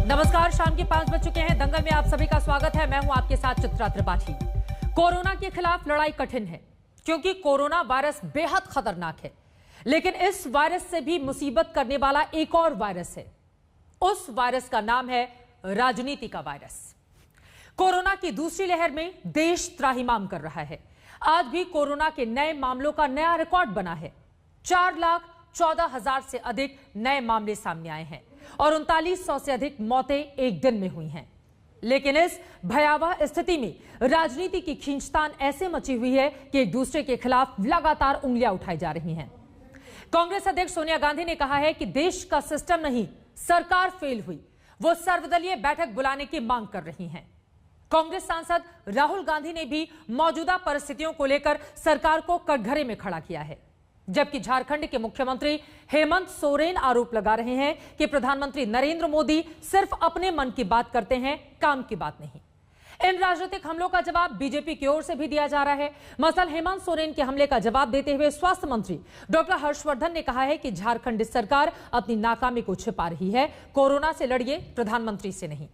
नमस्कार, शाम के 5 बज चुके हैं। दंगल में आप सभी का स्वागत है। मैं हूं आपके साथ चित्रा त्रिपाठी। कोरोना के खिलाफ लड़ाई कठिन है क्योंकि कोरोना वायरस बेहद खतरनाक है, लेकिन इस वायरस से भी मुसीबत करने वाला एक और वायरस है। उस वायरस का नाम है राजनीति का वायरस। कोरोना की दूसरी लहर में देश त्राहिमाम कर रहा है। आज भी कोरोना के नए मामलों का नया रिकॉर्ड बना है। 4,14,000 से अधिक नए मामले सामने आए हैं और 3900 से अधिक मौतें एक दिन में हुई हैं। लेकिन इस भयावह स्थिति में राजनीति की खींचतान ऐसे मची हुई है कि एक दूसरे के खिलाफ लगातार उंगलियां उठाई जा रही हैं। कांग्रेस अध्यक्ष सोनिया गांधी ने कहा है कि देश का सिस्टम नहीं, सरकार फेल हुई। वो सर्वदलीय बैठक बुलाने की मांग कर रही हैं। कांग्रेस सांसद राहुल गांधी ने भी मौजूदा परिस्थितियों को लेकर सरकार को कटघरे में खड़ा किया है, जबकि झारखंड के मुख्यमंत्री हेमंत सोरेन आरोप लगा रहे हैं कि प्रधानमंत्री नरेंद्र मोदी सिर्फ अपने मन की बात करते हैं, काम की बात नहीं। इन राजनीतिक हमलों का जवाब बीजेपी की ओर से भी दिया जा रहा है। मसलन हेमंत सोरेन के हमले का जवाब देते हुए स्वास्थ्य मंत्री डॉक्टर हर्षवर्धन ने कहा है कि झारखंड सरकार अपनी नाकामी को छिपा रही है। कोरोना से लड़िए, प्रधानमंत्री से नहीं।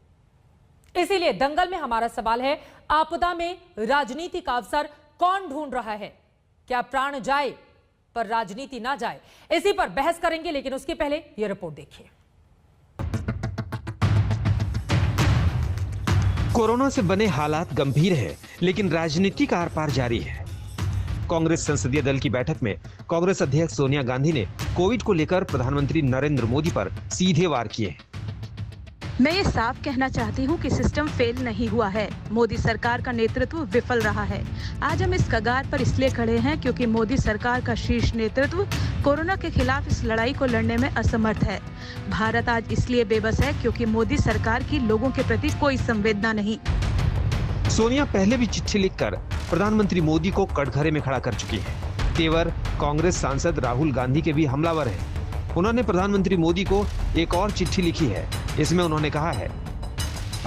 इसीलिए दंगल में हमारा सवाल है, आपदा में राजनीति का अवसर कौन ढूंढ रहा है? क्या प्राण जाए पर राजनीति ना जाए? इसी पर बहस करेंगे, लेकिन उसके पहले यह रिपोर्ट देखिए। कोरोना से बने हालात गंभीर है, लेकिन राजनीति का आर पार जारी है। कांग्रेस संसदीय दल की बैठक में कांग्रेस अध्यक्ष सोनिया गांधी ने कोविड को लेकर प्रधानमंत्री नरेंद्र मोदी पर सीधे वार किए। मैं ये साफ कहना चाहती हूँ कि सिस्टम फेल नहीं हुआ है। मोदी सरकार का नेतृत्व विफल रहा है। आज हम इस कगार पर इसलिए खड़े हैं क्योंकि मोदी सरकार का शीर्ष नेतृत्व कोरोना के खिलाफ इस लड़ाई को लड़ने में असमर्थ है। भारत आज इसलिए बेबस है क्योंकि मोदी सरकार की लोगों के प्रति कोई संवेदना नहीं। सोनिया पहले भी चिट्ठी लिखकर प्रधानमंत्री मोदी को कटघरे में खड़ा कर चुकी है। तेवर कांग्रेस सांसद राहुल गांधी के भी हमलावर है। उन्होंने प्रधानमंत्री मोदी को एक और चिट्ठी लिखी है। इसमें उन्होंने कहा है,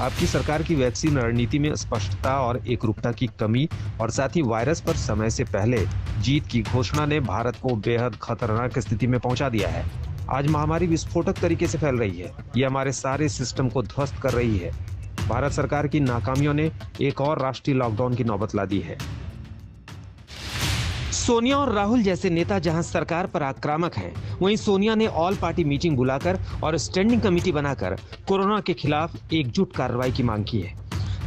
आपकी सरकार की वैक्सीन रणनीति में स्पष्टता और एकरूपता की कमी और साथ ही वायरस पर समय से पहले जीत की घोषणा ने भारत को बेहद खतरनाक स्थिति में पहुंचा दिया है। आज महामारी विस्फोटक तरीके से फैल रही है। ये हमारे सारे सिस्टम को ध्वस्त कर रही है। भारत सरकार की नाकामियों ने एक और राष्ट्रीय लॉकडाउन की नौबत ला दी है। सोनिया और राहुल जैसे नेता जहां सरकार पर आक्रामक हैं, वहीं सोनिया ने ऑल पार्टी मीटिंग बुलाकर और स्टैंडिंग कमेटी बनाकर कोरोना के खिलाफ एकजुट कार्रवाई की मांग की है।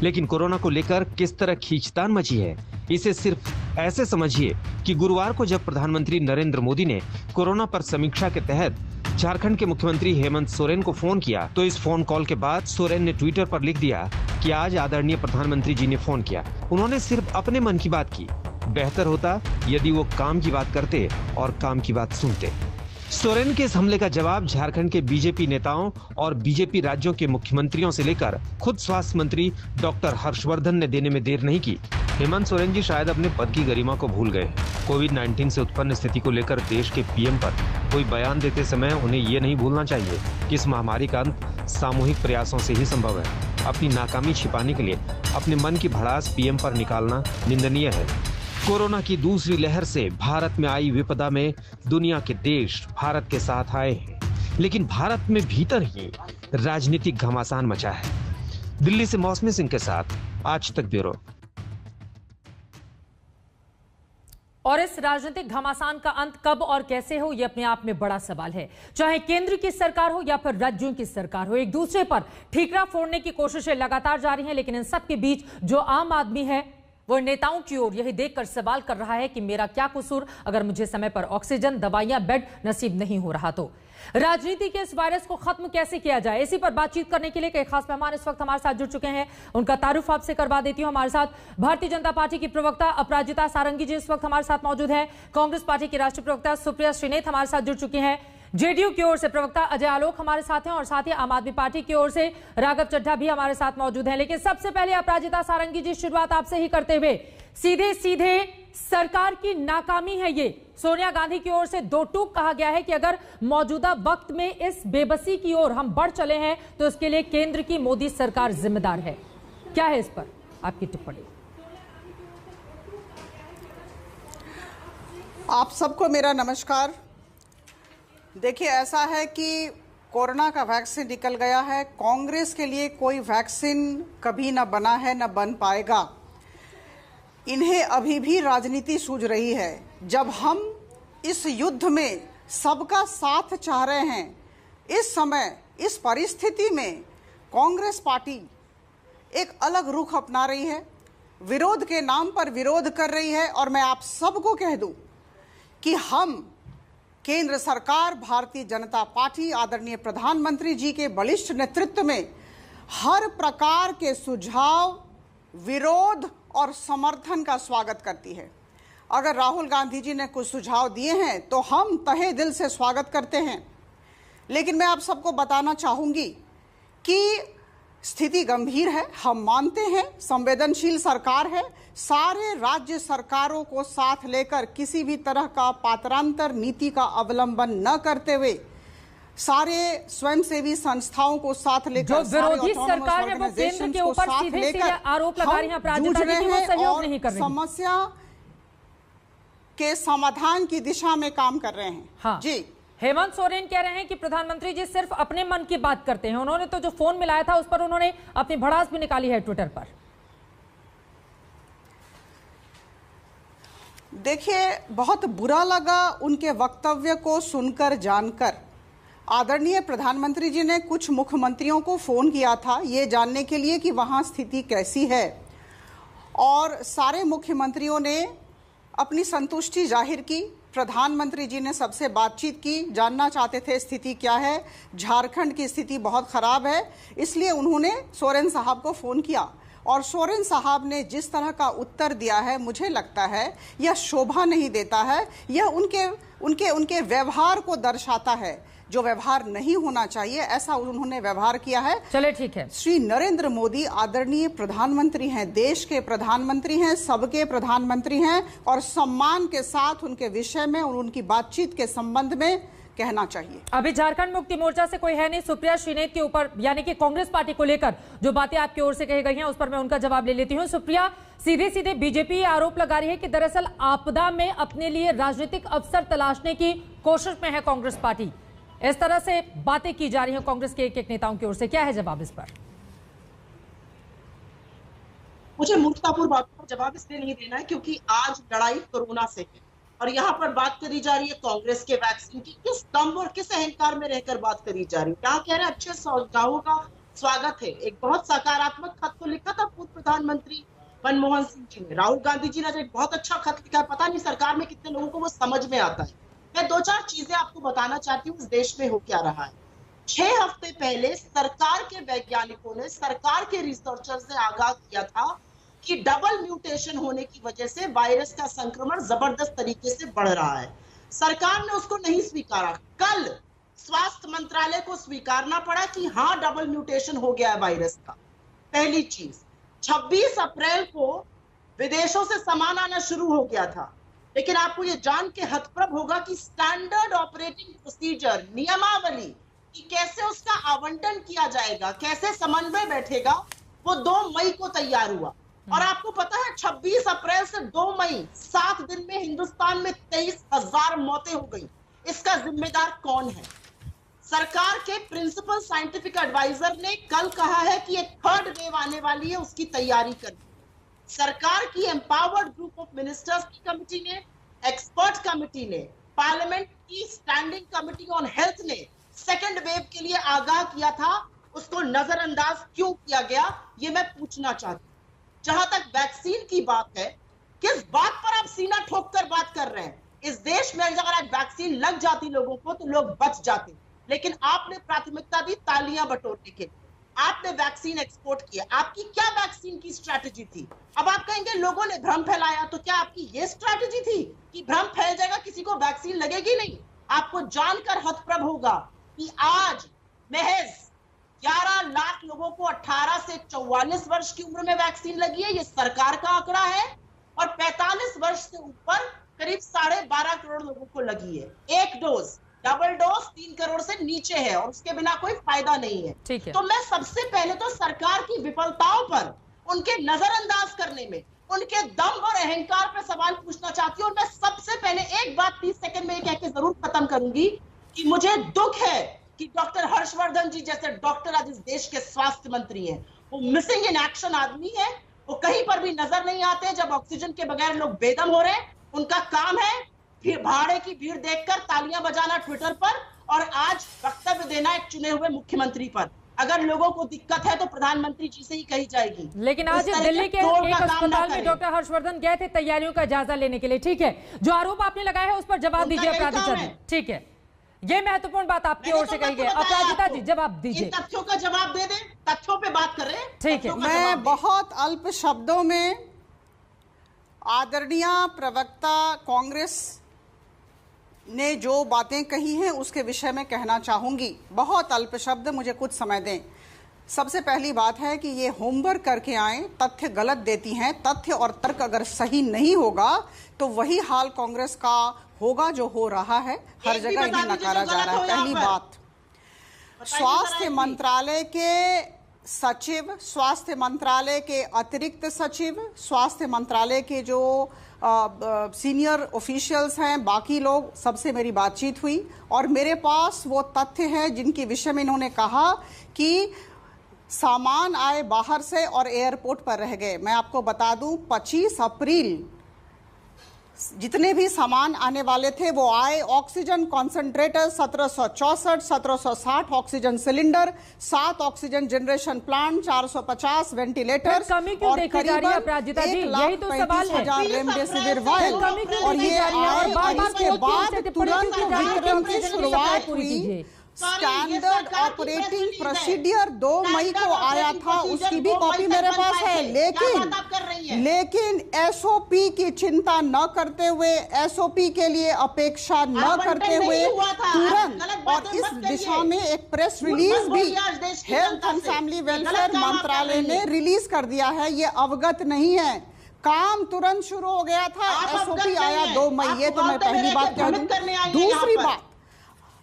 लेकिन कोरोना को लेकर किस तरह खींचतान मची है, इसे सिर्फ ऐसे समझिए कि गुरुवार को जब प्रधानमंत्री नरेंद्र मोदी ने कोरोना पर समीक्षा के तहत झारखंड के मुख्यमंत्री हेमंत सोरेन को फोन किया, तो इस फोन कॉल के बाद सोरेन ने ट्विटर पर लिख दिया कि आज आदरणीय प्रधानमंत्री जी ने फोन किया। उन्होंने सिर्फ अपने मन की बात की। बेहतर होता यदि वो काम की बात करते और काम की बात सुनते। सोरेन के इस हमले का जवाब झारखंड के बीजेपी नेताओं और बीजेपी राज्यों के मुख्यमंत्रियों से लेकर खुद स्वास्थ्य मंत्री डॉक्टर हर्षवर्धन ने देने में देर नहीं की। हेमंत सोरेन जी शायद अपने पद की गरिमा को भूल गए। कोविड-19 से उत्पन्न स्थिति को लेकर देश के पीएम पर कोई बयान देते समय उन्हें ये नहीं भूलना चाहिए कि इस महामारी का अंत सामूहिक प्रयासों से ही संभव है। अपनी नाकामी छिपाने के लिए अपने मन की भड़ास पीएम पर निकालना निंदनीय है। कोरोना की दूसरी लहर से भारत में आई विपदा में दुनिया के देश भारत के साथ आए हैं, लेकिन भारत में भीतर ही राजनीतिक घमासान मचा है। दिल्ली से मौसमी सिंह के साथ आज तक ब्यूरो। और इस राजनीतिक घमासान का अंत कब और कैसे हो, यह अपने आप में बड़ा सवाल है। चाहे केंद्र की सरकार हो या फिर राज्यों की सरकार हो, एक दूसरे पर ठीकरा फोड़ने की कोशिशें लगातार जारी हैं। लेकिन इन सब के बीच जो आम आदमी है वो नेताओं की ओर यही देखकर सवाल कर रहा है कि मेरा क्या कसूर अगर मुझे समय पर ऑक्सीजन, दवाइयां, बेड नसीब नहीं हो रहा तो। राजनीति के इस वायरस को खत्म कैसे किया जाए, इसी पर बातचीत करने के लिए कई खास मेहमान इस वक्त हमारे साथ जुड़ चुके हैं। उनका तारुफ आपसे करवा देती हूं। हमारे साथ भारतीय जनता पार्टी की प्रवक्ता अपराजिता सारंगी जी इस वक्त हमारे साथ मौजूद हैं। कांग्रेस पार्टी की राष्ट्रीय प्रवक्ता सुप्रिया श्रीनेत हमारे साथ जुड़ चुकी हैं। जेडीयू की ओर से प्रवक्ता अजय आलोक हमारे साथ हैं और साथ ही आम आदमी पार्टी की ओर से राघव चड्ढा भी हमारे साथ मौजूद हैं। लेकिन सबसे पहले अपराजिता सारंगी जी, शुरुआत आपसे ही करते हुए, सीधे सीधे सरकार की नाकामी है ये। सोनिया गांधी की ओर से दो टूक कहा गया है कि अगर मौजूदा वक्त में इस बेबसी की ओर हम बढ़ चले हैं तो इसके लिए केंद्र की मोदी सरकार जिम्मेदार है। क्या है इस पर आपकी टिप्पणी? आप सबको मेरा नमस्कार। देखिए, ऐसा है कि कोरोना का वैक्सीन निकल गया है। कांग्रेस के लिए कोई वैक्सीन कभी न बना है न बन पाएगा। इन्हें अभी भी राजनीति सूझ रही है। जब हम इस युद्ध में सबका साथ चाह रहे हैं, इस समय इस परिस्थिति में कांग्रेस पार्टी एक अलग रुख अपना रही है, विरोध के नाम पर विरोध कर रही है। और मैं आप सबको कह दूं कि हम केंद्र सरकार, भारतीय जनता पार्टी, आदरणीय प्रधानमंत्री जी के बलिष्ठ नेतृत्व में हर प्रकार के सुझाव, विरोध और समर्थन का स्वागत करती है। अगर राहुल गांधी जी ने कुछ सुझाव दिए हैं तो हम तहे दिल से स्वागत करते हैं। लेकिन मैं आप सबको बताना चाहूंगी कि स्थिति गंभीर है। हम मानते हैं संवेदनशील सरकार है। सारे राज्य सरकारों को साथ लेकर किसी भी तरह का पात्रांतर नीति का अवलंबन न करते हुए सारे स्वयंसेवी संस्थाओं को साथ लेकर, जो विरोधी सरकार है वो केंद्र के ऊपर सीधे सीधे आरोप लगा रही है अपराजिता जी कि वो सहयोग नहीं कर रही, समस्या के समाधान की दिशा में काम कर रहे हैं। हाँ। जी, हेमंत सोरेन कह रहे हैं कि प्रधानमंत्री जी सिर्फ अपने मन की बात करते हैं। उन्होंने तो जो फोन मिलाया था उस पर उन्होंने अपनी भड़ास भी निकाली है ट्विटर पर। देखिए, बहुत बुरा लगा उनके वक्तव्य को सुनकर जानकर। आदरणीय प्रधानमंत्री जी ने कुछ मुख्यमंत्रियों को फोन किया था ये जानने के लिए कि वहां स्थिति कैसी है, और सारे मुख्यमंत्रियों ने अपनी संतुष्टि जाहिर की। प्रधानमंत्री जी ने सबसे बातचीत की, जानना चाहते थे स्थिति क्या है। झारखंड की स्थिति बहुत खराब है, इसलिए उन्होंने सोरेन साहब को फ़ोन किया। और सोरेन साहब ने जिस तरह का उत्तर दिया है, मुझे लगता है यह शोभा नहीं देता है। यह उनके व्यवहार को दर्शाता है, जो व्यवहार नहीं होना चाहिए, ऐसा उन्होंने व्यवहार किया है। चले ठीक है। श्री नरेंद्र मोदी आदरणीय प्रधानमंत्री हैं, देश के प्रधानमंत्री हैं, सबके प्रधानमंत्री हैं, और सम्मान के साथ उनके विषय में और उनकी बातचीत के संबंध में कहना चाहिए। अभी झारखंड मुक्ति मोर्चा से कोई है नहीं। सुप्रिया श्रीनेत के ऊपर यानी कि कांग्रेस पार्टी को लेकर जो बातें आपकी ओर से कही गई हैं उस पर मैं उनका जवाब ले लेती हूं। सुप्रिया, सीधे सीधे बीजेपी आरोप लगा रही है कि दरअसल आपदा में अपने लिए राजनीतिक अवसर तलाशने की कोशिश में है कांग्रेस पार्टी। इस तरह से बातें की जा रही हैं कांग्रेस के एक नेताओं की ओर से, क्या है जवाब इस पर? मुझे मूर्खतापूर्ण बातों का जवाब इसलिए नहीं देना है क्योंकि आज लड़ाई कोरोना से है और यहाँ पर बात करी जा रही है कांग्रेस के वैक्सीन की। किस दम और किस अहंकार में रहकर बात करी जा रही है? यहाँ कह रहे हैं अच्छे सुझावों का स्वागत है। एक बहुत सकारात्मक खत को लिखा था पूर्व प्रधानमंत्री मनमोहन सिंह जी ने। राहुल गांधी जी ने एक बहुत अच्छा खत लिखा है, पता नहीं सरकार में कितने लोगों को वो समझ में आता है। मैं दो चार चीजें आपको बताना चाहती हूँ इस देश में हो क्या रहा है। 6 हफ्ते पहले सरकार के वैज्ञानिकों ने, सरकार के रिसर्चर्स ने आगाह किया था कि डबल म्यूटेशन होने की वजह से वायरस का संक्रमण जबरदस्त तरीके से बढ़ रहा है। सरकार ने उसको नहीं स्वीकारा। कल स्वास्थ्य मंत्रालय को स्वीकारना पड़ा कि हाँ, डबल म्यूटेशन हो गया है वायरस का। पहली चीज, 26 अप्रैल को विदेशों से सामान आना शुरू हो गया था, लेकिन आपको ये जान के हतप्रभ होगा कि स्टैंडर्ड ऑपरेटिंग प्रोसीजर, नियमावली कि कैसे उसका आवंटन किया जाएगा, कैसे समन्वय बैठेगा, वो 2 मई को तैयार हुआ। और आपको पता है 26 अप्रैल से 2 मई 7 दिन में हिंदुस्तान में 23,000 मौतें हो गई। इसका जिम्मेदार कौन है? सरकार के प्रिंसिपल साइंटिफिक एडवाइजर ने कल कहा है कि एक 3rd वेव आने वाली है, उसकी तैयारी करनी। सरकार की एम्पावर्ड ग्रुप ऑफ मिनिस्टर्स की कमेटी ने, एक्सपर्ट कमेटी ने, पार्लियामेंट की स्टैंडिंग कमेटी ऑन हेल्थ ने 2nd वेव के लिए आगाह किया था। उसको नजरअंदाज क्यों किया गया, ये मैं पूछना चाहती हूँ। जहां तक वैक्सीन की बात है, किस बात पर आप सीना ठोक कर बात कर रहे हैं? इस देश में अगर आज वैक्सीन लग जाती लोगों को तो लोग बच जाते, लेकिन आपने प्राथमिकता दी तालियां बटोरने के लिए। आपने वैक्सीन एक्सपोर्ट किया। आपकी क्या वैक्सीन की स्ट्रैटेजी थी? अब आप कहेंगे लोगों ने भ्रम फैलाया, तो क्या आपकी ये स्ट्रैटेजी थी कि भ्रम फैल जाएगा, किसी को वैक्सीन लगेगी नहीं? आपको जानकर हतप्रभ होगा कि आज महज 11 लाख लोगों को 18 से 44 वर्ष की उम्र में वैक्सीन लगी है, ये सरकार का आंकड़ा है। और 45 वर्ष से ऊपर करीब 12.5 करोड़ लोगों को लगी है। 1 डोज, डबल डोज 3 करोड़ से नीचे है और उसके बिना कोई फायदा नहीं है। ठीक है। तो मैं सबसे पहले तो सरकार की विफलताओं पर, उनके नजरअंदाज करने में, उनके दम और अहंकार पर सवाल पूछना चाहती हूँ। और मैं सबसे पहले एक बात 30 सेकंड में कह के जरूर खत्म करूंगी कि मुझे दुख है कि डॉक्टर हर्षवर्धन जी जैसे डॉक्टर आज इस देश के स्वास्थ्य मंत्री हैं, वो मिसिंग इन एक्शन आदमी है, वो कहीं पर भी नजर नहीं आते। जब ऑक्सीजन के बगैर लोग बेदम हो रहे हैं, उनका काम है भाड़े की भीड़ देखकर तालियां बजाना ट्विटर पर और आज वक्तव्य देना एक चुने हुए मुख्यमंत्री पर। अगर लोगों को दिक्कत है तो प्रधानमंत्री जी से ही कही जाएगी। लेकिन आज दिल्ली के एक अस्पताल में डॉक्टर हर्षवर्धन गए थे तैयारियों का जायजा लेने के लिए। ठीक है, जो आरोप आपने लगाया है उस पर जवाब दीजिए अपराजिता जी। ठीक है, ये महत्वपूर्ण बात आपकी ओर से कही गई। अपराजिता जी जवाब दीजिए। तथ्यों का जवाब दे दें, तथ्यों पे बात कर रहे हैं। ठीक है, मैं बहुत अल्प शब्दों में आदरणीय प्रवक्ता कांग्रेस ने जो बातें कही हैं उसके विषय में कहना चाहूंगी। बहुत अल्प शब्द, मुझे कुछ समय दें। सबसे पहली बात है कि ये होमवर्क करके आए, तथ्य गलत देती हैं। तथ्य और तर्क अगर सही नहीं होगा तो वही हाल कांग्रेस का होगा जो हो रहा है, हर जगह ही नकारा जा रहा है। पहली बात, स्वास्थ्य मंत्रालय के सचिव, स्वास्थ्य मंत्रालय के अतिरिक्त सचिव, स्वास्थ्य मंत्रालय के जो सीनियर ऑफिशियल्स हैं, बाकी लोग, सबसे मेरी बातचीत हुई और मेरे पास वो तथ्य हैं जिनके विषय में इन्होंने कहा कि सामान आए बाहर से और एयरपोर्ट पर रह गए। मैं आपको बता दूं, 25 अप्रैल जितने भी सामान आने वाले थे वो आए। Oxygen concentrator 1764, 1760 oxygen cylinder, 7 oxygen generation plant, 450 ventilator और करीबन 1,20,000 रेमडेसिविर वायल। और ये आए और इसके बाद तुरंत वितरण की शुरुआत हुई। स्टैंडर्ड ऑपरेटिंग प्रोसीडियर 2 मई को आया था, उसकी भी कॉपी मेरे पास है। लेकिन एसओपी की चिंता न करते हुए, एसओपी के लिए अपेक्षा न करते हुए तुरंत, और इस दिशा में एक प्रेस रिलीज भी हेल्थ एंड फैमिली वेलफेयर मंत्रालय ने रिलीज कर दिया है। ये अवगत नहीं है, काम तुरंत शुरू हो गया था। एसओपी आया 2 मई। ये तो मैं पहली बात कह दूं। दूसरी बात,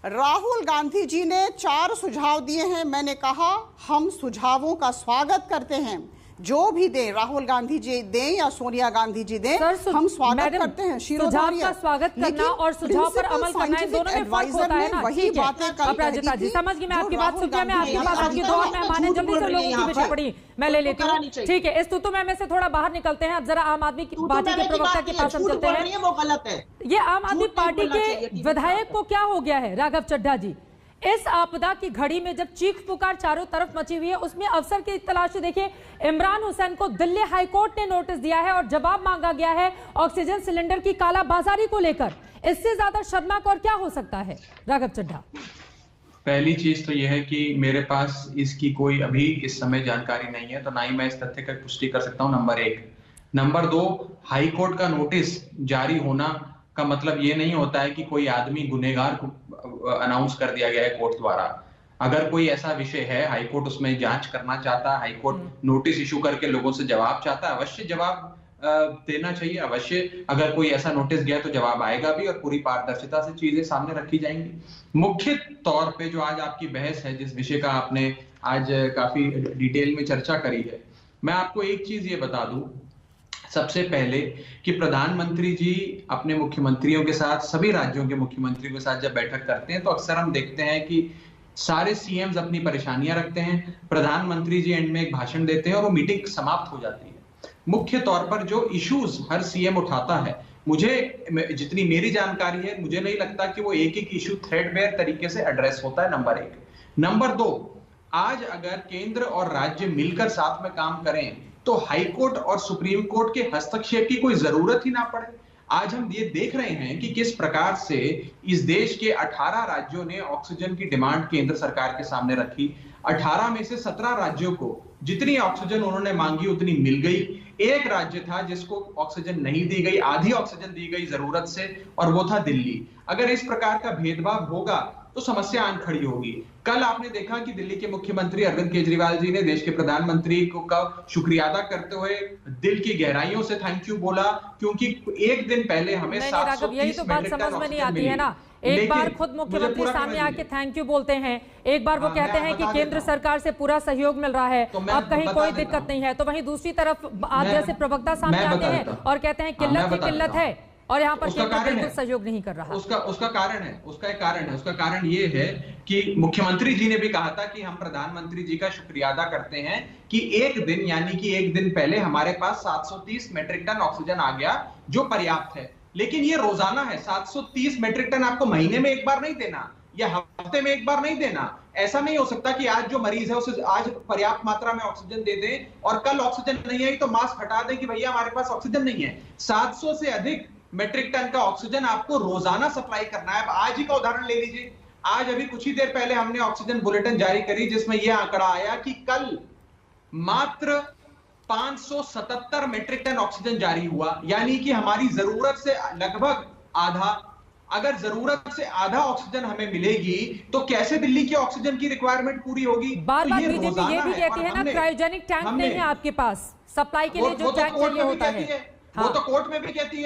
राहुल गांधी जी ने 4 सुझाव दिए हैं। मैंने कहा हम सुझावों का स्वागत करते हैं, जो भी दें, राहुल गांधी जी दें या सोनिया गांधी जी दें, हम स्वागत करते हैं। सुझाव का स्वागत करना और सुझाव पर अमल करना, इन दोनों में फर्क होता है ना। ठीक है अपराजिता जी, समझ गई मैं आपकी बात। सुनिए, मैं आपके पास आपकी 2 और मेहमान हैं, जल्दी से लोगों की पीछे पड़ी मैं ले लेती हूँ। ठीक है, इस तुतु में से थोड़ा बाहर निकलते हैं। अब जरा आम आदमी पार्टी के प्रवक्ता के पास हम चलते हैं। वो गलत है। ये आम आदमी पार्टी के विधायक को क्या हो गया है राघव चड्ढा जी? इस आपदा की घड़ी में जब चीख पुकार चारों तरफ मची हुई है, उसमें अवसर की तलाश देखिए। इमरान हुसैन को दिल्ली हाईकोर्ट ने नोटिस दिया है और जवाब मांगा गया है ऑक्सीजन सिलेंडर की कालाबाजारी को लेकर। इससे ज्यादा शर्मनाक और क्या हो सकता है राघव चड्ढा? पहली चीज तो यह है कि मेरे पास इसकी कोई अभी इस समय जानकारी नहीं है, तो ना ही मैं इस तथ्य की पुष्टि कर सकता हूं, नंबर 1। नंबर 2, हाईकोर्ट का नोटिस जारी होना का मतलब ये नहीं होता है कि कोई आदमी गुनहगार को अनाउंस कर दिया गया है कोर्ट द्वारा। अगर कोई ऐसा विषय है, हाईकोर्ट उसमें जांच करना चाहता है, हाईकोर्ट नोटिस इशू करके लोगों से जवाब चाहता है, अवश्य जवाब देना चाहिए। अवश्य अगर कोई ऐसा नोटिस गया तो जवाब आएगा भी और पूरी पारदर्शिता से चीजें सामने रखी जाएंगी। मुख्य तौर पे जो आज आपकी बहस है, जिस विषय का आपने आज काफी डिटेल में चर्चा करी है, मैं आपको एक चीज ये बता दूं सबसे पहले कि प्रधानमंत्री जी अपने मुख्यमंत्रियों के साथ, सभी राज्यों के मुख्यमंत्रियों के साथ जब बैठक करते हैं तो अक्सर हम देखते हैं कि सारे सीएम्स अपनी परेशानियां रखते हैं, प्रधानमंत्री जी एंड में एक भाषण देते हैं और वो मीटिंग समाप्त हो जाती है। मुख्य तौर पर जो इश्यूज हर सीएम उठाता है, मुझे जितनी मेरी जानकारी है, मुझे नहीं लगता कि वो एक एक इश्यू थ्रेडबेयर तरीके से एड्रेस होता है, नंबर 1। नंबर 2, आज अगर केंद्र और राज्य मिलकर साथ में काम करें तो हाईकोर्ट और सुप्रीम कोर्ट के हस्तक्षेप की कोई जरूरत ही ना पड़े। आज हम ये देख रहे हैं कि किस प्रकार से इस देश के 18 राज्यों ने ऑक्सीजन की डिमांड केंद्र सरकार के सामने रखी। 18 में से 17 राज्यों को जितनी ऑक्सीजन उन्होंने मांगी उतनी मिल गई। एक राज्य था जिसको ऑक्सीजन नहीं दी गई, आधी ऑक्सीजन दी गई जरूरत से, और वो था दिल्ली। अगर इस प्रकार का भेदभाव होगा तो समस्या आन खड़ी होगी। कल आपने देखा कि दिल्ली के मुख्यमंत्री अरविंद केजरीवाल जी ने देश के प्रधानमंत्री को का शुक्रिया अदा करते हुए दिल की गहराइयों से थैंक यू बोला, क्योंकि एक दिन पहले हमें 730 बात समझ में नहीं आती है ना। एक बार खुद मुख्यमंत्री सामने आके थैंक यू बोलते हैं, एक बार वो कहते हैं कि केंद्र सरकार से पूरा सहयोग मिल रहा है, अब कहीं कोई दिक्कत नहीं है, तो वहीं दूसरी तरफ आज जैसे प्रवक्ता सामने आते हैं और कहते हैं किल्लत ही किल्लत है। और यहाँ पर उसका केंद्र कारण बिल्कुल है, सहयोग नहीं कर रहा। उसका कारण ये है कि मुख्यमंत्री जी ने भी कहा था कि हम प्रधानमंत्री जी का शुक्रिया अदा करते हैं कि एक दिन पहले हमारे पास 730 मेट्रिक टन ऑक्सीजन आ गया, जो पर्याप्त है। लेकिन ये रोजाना है, 730 मेट्रिक टन आपको महीने में एक बार नहीं देना या हफ्ते में एक बार नहीं देना। ऐसा नहीं हो सकता कि आज जो मरीज है उसे आज पर्याप्त मात्रा में ऑक्सीजन दे दें और कल ऑक्सीजन नहीं आई तो मास्क हटा दें कि भैया हमारे पास ऑक्सीजन नहीं है। 700 से अधिक मेट्रिक टन का ऑक्सीजन आपको रोजाना सप्लाई करना है। अब आज ही का उदाहरण ले लीजिए, आज अभी कुछ ही देर पहले हमने ऑक्सीजन बुलेटिन जारी करी जिसमें यह आंकड़ा आया कि कल मात्र 577 मेट्रिक टन ऑक्सीजन जारी हुआ, यानी कि हमारी जरूरत से लगभग आधा। अगर जरूरत से आधा ऑक्सीजन हमें मिलेगी तो कैसे दिल्ली की ऑक्सीजन की रिक्वायरमेंट पूरी होगी? बार बार तो बीजेपी ये भी कहती है ना, क्रायोजेनिक टैंक नहीं है आपके पास सप्लाई के लिए, जो टैंक चाहिए होता है। वो तो कोर्ट में भी कहती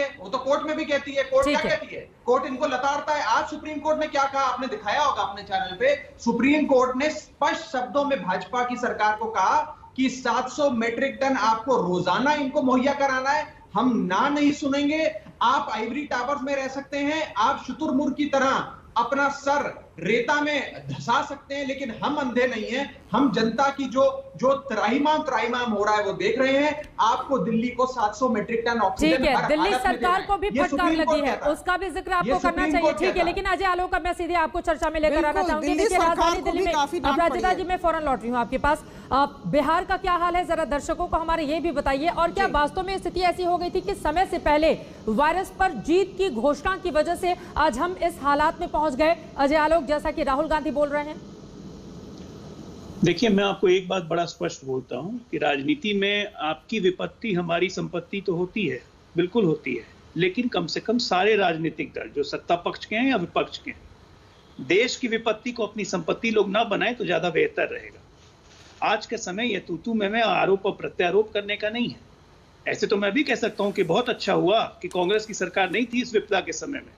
है, कोर्ट क्या कहती है? कोर्ट इनको लताड़ता है। आज सुप्रीम कोर्ट ने क्या कहा, आपने दिखाया होगा अपने चैनल पे। सुप्रीम कोर्ट ने स्पष्ट शब्दों में भाजपा की सरकार को कहा कि 700 मेट्रिक टन आपको रोजाना इनको मुहैया कराना है। हम ना नहीं सुनेंगे। आप आइवरी टावर्स में रह सकते हैं, आप शुतुरमुर्ग की तरह अपना सर रेता में धसा सकते हैं, लेकिन हम अंधे नहीं हैं। हम जनता की जो त्राहिमाम हो रहा है वो देख रहे हैं। आपको दिल्ली को 700 मेट्रिक टन ऑक्सीजन, ठीक है, दिल्ली सरकार को भी फटकार लगी है, उसका भी जिक्र आपको करना चाहिए, ठीक है। लेकिन अजय आलोक, मैं सीधे आपको चर्चा में लेकर आना चाहूंगी। देखिए, राजधानी दिल्ली में, अपराजिता जी मैं फौरन लौट रही हूँ आपके पास। बिहार का क्या हाल है, जरा दर्शकों को हमारे ये भी बताइए। और क्या वास्तव में स्थिति ऐसी हो गई थी कि समय से पहले वायरस पर जीत की घोषणा की वजह से आज हम इस हालात में पहुंच गए, अजय आलोक, जैसा कि राहुल गांधी बोल रहे हैं? देखिए, मैं आपको एक बात बड़ा स्पष्ट बोलता हूं कि राजनीति में आपकी विपत्ति हमारी संपत्ति तो होती है, बिल्कुल होती है, लेकिन कम से कम सारे राजनीतिक दल, जो सत्ता पक्ष के हैं या विपक्ष के हैं, देश की विपत्ति को अपनी संपत्ति लोग ना बनाए तो ज्यादा बेहतर रहेगा। आज के समय ये तू मैं आरोप और प्रत्यारोप करने का नहीं है। ऐसे तो मैं भी कह सकता हूं कि बहुत अच्छा हुआ कि कांग्रेस की सरकार नहीं थी इस विपदा के समय में,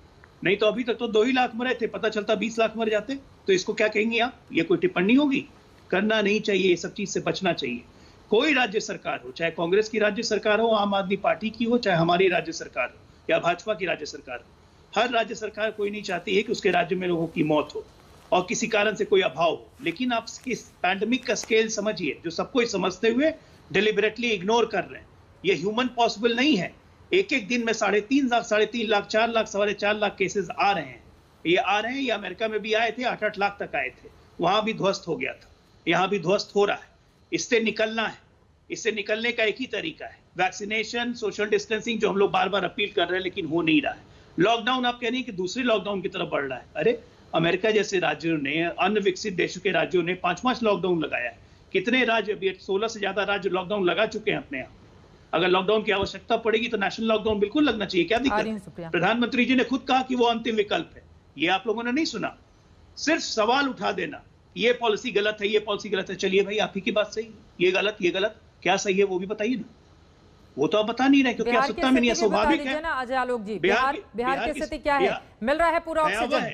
नहीं तो अभी तक तो 2 ही लाख मरे थे, पता चलता 20 लाख मर जाते। तो इसको क्या कहेंगे आप? ये कोई टिप्पणी होगी? करना नहीं चाहिए, ये सब चीज से बचना चाहिए। कोई राज्य सरकार हो, चाहे कांग्रेस की राज्य सरकार हो, आम आदमी पार्टी की हो, चाहे हमारी राज्य सरकार हो या भाजपा की राज्य सरकार हो, हर राज्य सरकार कोई नहीं चाहती है कि उसके राज्य में लोगों की मौत हो और किसी कारण से कोई अभाव हो। लेकिन आप इस पैंडेमिक का स्केल समझिए, जो सबको समझते हुए डिलिबरेटली इग्नोर कर रहे हैं। ये ह्यूमन पॉसिबल नहीं है। एक दिन में 3.5 लाख, 3.5 लाख, 4 लाख, 4.5 लाख केसेस आ रहे हैं। ये अमेरिका में भी आए थे, 8-8 लाख तक आए थे, वहां भी ध्वस्त हो गया था, यहाँ भी ध्वस्त हो रहा है। इससे निकलना है, इससे निकलने का एक ही तरीका है, वैक्सीनेशन, सोशल डिस्टेंसिंग, जो हम लोग बार बार अपील कर रहे हैं लेकिन हो नहीं रहा है। लॉकडाउन, आप कह रही हैं कि दूसरे लॉकडाउन की तरफ बढ़ रहा है। अरे अमेरिका जैसे राज्यों ने, अन्य विकसित देशों के राज्यों ने 5-5 लॉकडाउन लगाया है। कितने राज्य, अभी 16 से ज्यादा राज्य लॉकडाउन लगा चुके हैं अपने यहाँ। अगर लॉकडाउन की आवश्यकता पड़ेगी तो नेशनल लॉकडाउन बिल्कुल लगना चाहिए, क्या दिक्कत? प्रधानमंत्री जी ने खुद कहा कि वो अंतिम विकल्प है। ये आप लोगों ने नहीं सुना, सिर्फ सवाल उठा देना, ये पॉलिसी गलत है, ये पॉलिसी गलत है। चलिए भाई, आप ही की बात सही, ये गलत, क्या सही है वो भी बताइए ना। वो तो आप बता नहीं रहे क्योंकि आप सत्ता में नहीं है। स्वाभाविक है ना अजय आलोक जी, बिहार की स्थिति क्या है? मिल रहा है पूरा ऑक्सीजन?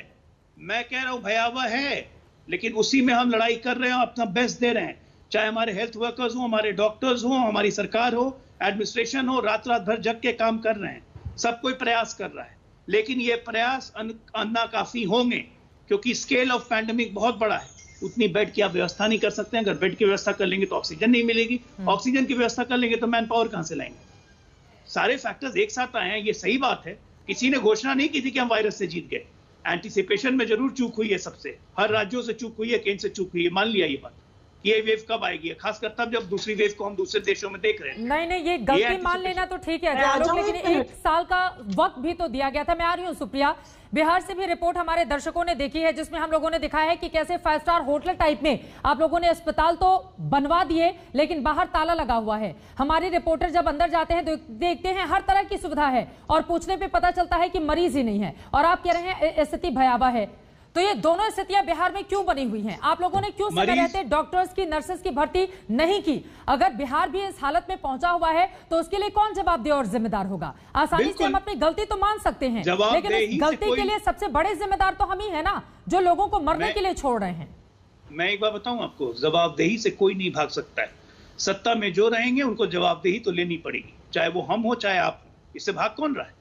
मैं कह रहा हूं भयावह है, लेकिन उसी में हम लड़ाई कर रहे हैं, अपना बेस्ट दे रहे हैं। चाहे हमारे हेल्थ वर्कर्स हो, हमारे डॉक्टर्स हो, हमारी सरकार हो, एडमिनिस्ट्रेशन हो, रात भर जग के काम कर रहे हैं। सब कोई प्रयास कर रहा है, लेकिन ये प्रयास नाकाफी होंगे क्योंकि स्केल ऑफ पैंडेमिक बहुत बड़ा है। उतनी बेड की आप व्यवस्था नहीं कर सकते हैं। अगर बेड की व्यवस्था कर लेंगे तो ऑक्सीजन नहीं मिलेगी, ऑक्सीजन की व्यवस्था कर लेंगे तो मैन पावर कहां से लाएंगे? सारे फैक्टर्स एक साथ आए हैं। ये सही बात है, किसी ने घोषणा नहीं की थी कि हम वायरस से जीत गए। एंटीसिपेशन में जरूर चूक हुई है, सबसे, हर राज्यों से चूक हुई है, केंद्र से चूक हुई है, मान लिया ये बात। ये वेव कब आएगी, खासकर तब जब दूसरी वेव को हम दूसरे देशों में देख रहे हैं। नहीं, ये गलती मान लेना तो ठीक है आलोक, लेकिन 1 साल का वक्त भी तो दिया गया था। मैं आ रही हूँ सुप्रिया, बिहार से भी रिपोर्ट हमारे दर्शकों ने देखी है जिसमें हम लोगों ने दिखाया है कि कैसे 5 स्टार होटल टाइप में आप लोगों ने अस्पताल तो बनवा दिए लेकिन बाहर ताला लगा हुआ है। हमारे रिपोर्टर जब अंदर जाते हैं तो देखते हैं हर तरह की सुविधा है और पूछने पे पता चलता है कि मरीज ही नहीं है, और आप कह रहे हैं स्थिति भयावह है। तो ये दोनों स्थितियां बिहार में क्यों बनी हुई हैं? आप लोगों ने क्यों समय रहते डॉक्टर्स की, नर्सेस की भर्ती नहीं की? अगर बिहार भी इस हालत में पहुंचा हुआ है तो उसके लिए कौन जवाबदेह और जिम्मेदार होगा? आसानी से हम अपनी गलती तो मान सकते हैं, लेकिन इस गलती के लिए सबसे बड़े जिम्मेदार तो हम ही है ना, जो लोगों को मरने के लिए छोड़ रहे हैं। मैं एक बार बताऊं आपको, जवाबदेही से कोई नहीं भाग सकता है। सत्ता में जो रहेंगे उनको जवाबदेही तो लेनी पड़ेगी, चाहे वो हम हो चाहे आप हो। इससे भाग कौन रहा है?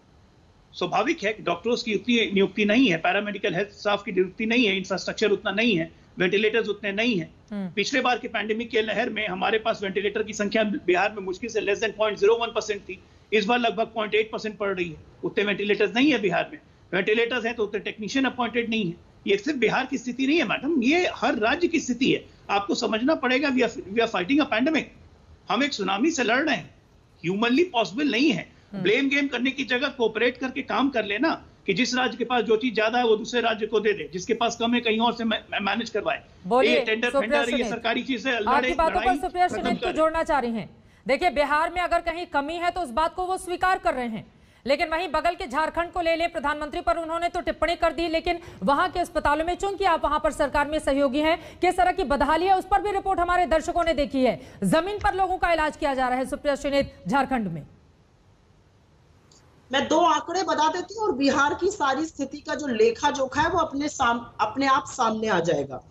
स्वाभाविक है, डॉक्टर्स की उतनी नियुक्ति नहीं है, पैरामेडिकल हेल्थ स्टाफ की नियुक्ति नहीं है, इंफ्रास्ट्रक्चर उतना नहीं है, वेंटिलेटर्स उतने नहीं है। पिछले बार के पैंडेमिक के लहर में हमारे पास वेंटिलेटर की संख्या बिहार में मुश्किल से लेस देन 0.01% थी, इस बार लगभग 0.8% पड़ रही है। उतने वेंटिलेटर्स नहीं है बिहार में, वेंटिलेटर्स हैं तो उतने टेक्नीशियन अपॉइंटेड नहीं है। ये सिर्फ बिहार की स्थिति नहीं है मैडम, ये हर राज्य की स्थिति है। आपको समझना पड़ेगा, we are fighting a pandemic, हम एक सुनामी से लड़ रहे हैं, ह्यूमनली पॉसिबल नहीं है। ब्लेम गेम करने की जगह कोऑपरेट करके काम कर लेना कि जिस राज्य के पास जो चीज ज्यादा है वो दूसरे राज्य को दे दे, जिसके पास कम है कहीं और से मैनेज करवाए। ये टेंडर फेंडर, ये सरकारी चीजें आपकी बातों पर सुप्रिया सुनीत को जोड़ना चाह रही हैं। देखिए, बिहार में अगर कहीं कमी है तो उस बात को वो स्वीकार कर रहे हैं, लेकिन वहीं बगल के झारखंड को ले लें, प्रधानमंत्री पर उन्होंने तो टिप्पणी कर दी, लेकिन वहां के अस्पतालों में, चूंकि आप वहां पर सरकार में सहयोगी हैं, किस तरह की बदहाली है उस पर भी रिपोर्ट हमारे दर्शकों ने देखी है। जमीन पर लोगों का इलाज किया जा रहा है सुप्रिया सुनीत झारखंड में। मैं 2 आंकड़े बता देती हूँ और बिहार की सारी स्थिति का जो लेखा जोखा है वो अपने आप सामने आ जाएगा।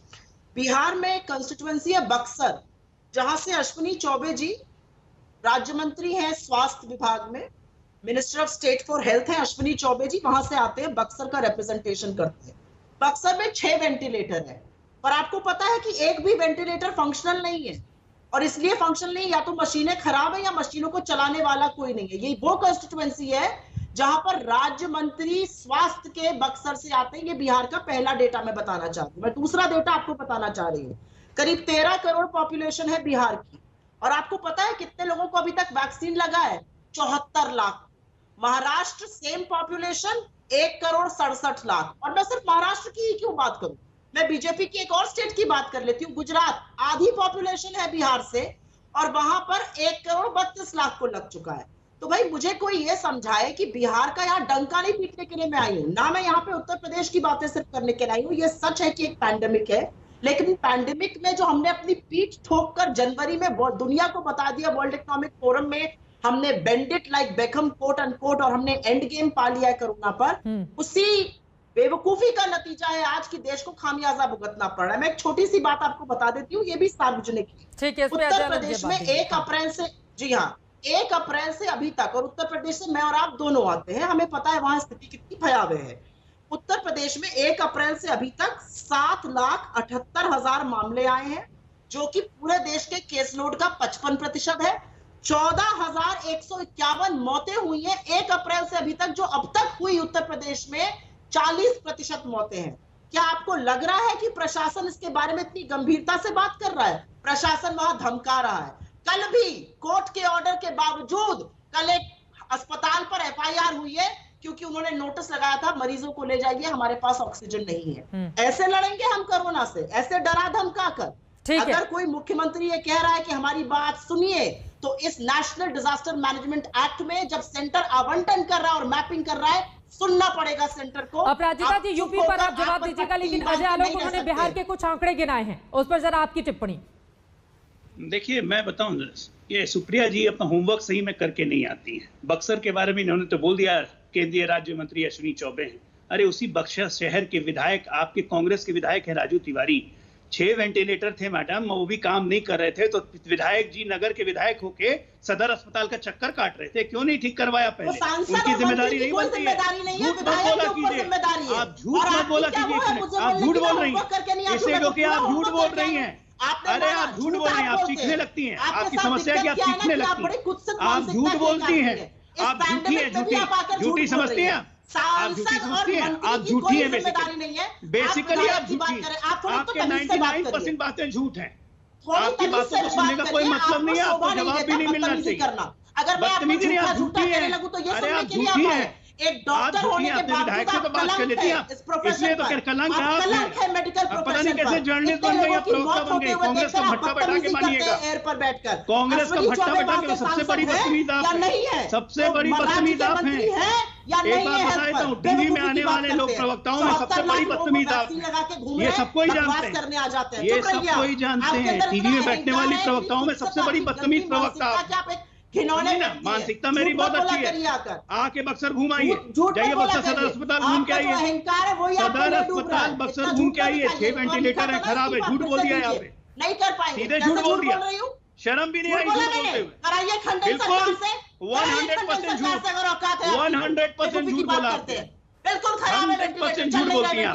बिहार में कंस्टिट्यूएंसी है बक्सर, जहां से अश्विनी चौबे जी राज्य मंत्री हैं स्वास्थ्य विभाग में, minister of state for health है अश्विनी चौबे जी, वहां से आते हैं, बक्सर का रिप्रेजेंटेशन करते हैं। बक्सर में 6 वेंटिलेटर है, पर आपको पता है कि एक भी वेंटिलेटर फंक्शनल नहीं है, और इसलिए फंक्शनल नहीं, या तो मशीनें खराब है या मशीनों को चलाने वाला कोई नहीं है। ये वो कंस्टिट्यूएंसी है जहां पर राज्य मंत्री स्वास्थ्य के बक्सर से आते हैं। ये बिहार का पहला डेटा मैं बताना चाहती हूँ। मैं दूसरा डेटा आपको बताना चाह रही हूँ। करीब 13 करोड़ पॉपुलेशन है बिहार की, और आपको पता है कितने लोगों को अभी तक वैक्सीन लगा है? 74 लाख। Maharashtra same population 1 crore 67 lakh. और मैं सिर्फ महाराष्ट्र की ही क्यों बात करूं, मैं बीजेपी की एक और स्टेट की बात कर लेती हूँ, गुजरात। आधी पॉपुलेशन है बिहार से, और वहां पर 1 करोड़ 32 लाख को लग चुका है। तो भाई मुझे कोई ये समझाए कि बिहार का यहाँ डंका नहीं पीटने के लिए मैं आई हूँ ना, मैं यहाँ पे उत्तर प्रदेश की बातें सिर्फ करने के लिए आई हूँ। ये सच है कि एक पैंडेमिक है, लेकिन पैंडेमिक में जो हमने अपनी पीठ ठोक कर जनवरी में दुनिया को बता दिया, वर्ल्ड इकोनॉमिक फोरम में हमने bend it like Beckham quote and quote, और हमने एंड गेम पा लिया है कोरोना पर, उसी बेवकूफी का नतीजा है आज की देश को खामियाजा भुगतना पड़ रहा है। मैं एक छोटी सी बात आपको बता देती हूँ, ये भी सार्वजनिक है। उत्तर प्रदेश में 1 अप्रैल से, जी हाँ, 1 अप्रैल से अभी तक, और उत्तर प्रदेश से मैं और आप दोनों आते हैं, हमें पता है वहां स्थिति कितनी भयावह है। उत्तर प्रदेश में 1 अप्रैल से अभी तक 7,78,000 मामले आए हैं, जो कि पूरे देश के केस लोड का 55% है। 14,151 मौतें हुई हैं 1 अप्रैल से अभी तक, जो अब तक हुई उत्तर प्रदेश में 40% मौतें हैं। क्या आपको लग रहा है कि प्रशासन इसके बारे में इतनी गंभीरता से बात कर रहा है? प्रशासन वहां धमका रहा है। कल भी कोर्ट के ऑर्डर के बावजूद कल एक अस्पताल पर FIR हुई है, क्योंकि उन्होंने नोटिस लगाया था मरीजों को ले जाइए, हमारे पास ऑक्सीजन नहीं है। ऐसे लड़ेंगे हम कोरोना से, ऐसे डरा धमका कर? अगर कोई मुख्यमंत्री ये कह रहा है कि हमारी बात सुनिए, तो इस नेशनल डिजास्टर मैनेजमेंट एक्ट में जब सेंटर आवंटन कर रहा है और मैपिंग कर रहा है, सुनना पड़ेगा सेंटर को। अपराजिता जी, यूपी पर आप जवाब दीजिएगा, लेकिन अजय आलोक उन्होंने बिहार के कुछ आंकड़े गिनाए हैं, उस पर जरा आपकी टिप्पणी। देखिए, मैं बताऊं, ये सुप्रिया जी अपना होमवर्क सही में करके नहीं आती है। बक्सर के बारे में इन्होंने तो बोल दिया, केंद्रीय राज्य मंत्री अश्विनी चौबे हैं। अरे उसी बक्सर शहर के विधायक, आपके कांग्रेस के विधायक हैं राजू तिवारी, 6 वेंटिलेटर थे मैडम, वो भी काम नहीं कर रहे थे, तो विधायक जी नगर के विधायक होके सदर अस्पताल का चक्कर काट रहे थे, क्यों नहीं ठीक करवाया पहले? उनकी जिम्मेदारी नहीं बनती है। झूठ मत बोला कीजिए, आप झूठ मत बोला कीजिए, आप झूठ बोल रही हैं, इससे जो कि आप झूठ बोल रही हैं। अरे आप झूठ बोल रही हैं, आप सीखने लगती हैं, आपकी समस्या है कि आप सीखने लगती हैं, आप झूठ बोलती हैं, आप झूठी है, झूठी समझती हैं, आप झूठी समझती हैं, आप झूठी हैं बेसिकली आप झूठी हैं, आपके 99% बातें झूठ हैं, आपकी बातों को सुनने का कोई मतलब नहीं है, आपको जवाब भी नहीं मिलना चाहिए। बदतमीजी नहीं, आप झूठी हैं, अरे आप झूठी हैं, एक डॉक्टर होने के बावजूद आप कलंक है इस प्रोफेशन पर, कलंक है मेडिकल प्रोफेशन पर। पता नहीं कैसे जर्नलिस्ट बन गए या प्रवक्ता बन गए, कांग्रेस का भट्टा बैठा के मानिएगा, एयर पर बैठकर कांग्रेस का भट्टा बैठा के सबसे बड़ी बदतमीज आप हैं, सबसे बड़ी बदतमीज आप हैं। एक बात बता देता हूँ, टीवी में आने वाले लोग प्रवक्ताओं में सबसे बड़ी बदतमीज आप हैं, ये सबको ही जानते हैं, ये सबको ही जानते हैं। टीवी में बैठने वाली प्रवक्ताओं में सबसे बड़ी बदतमीज प्रवक्ता मानसिकता मेरी बहुत अच्छी है। आके बक्सर घूम आइए, जाइए बक्सर सदर अस्पताल घूम के आइए, सदर अस्पताल बक्सर घूम के आइए, 6 वेंटिलेटर है, खराब है, झूठ बोल दिया यहाँ पे, नहीं कर पाएंगे, सीधे झूठ बोल दिया, शर्म भी नहीं आई झूठ बोलते हुए। कराइए खंडन बिल्कुल, सरकार से, 100% झूठ, अगर औकात है 100% झूठ बोला आपने। बिल्कुल खराब है 100% झूठ बोलती हैं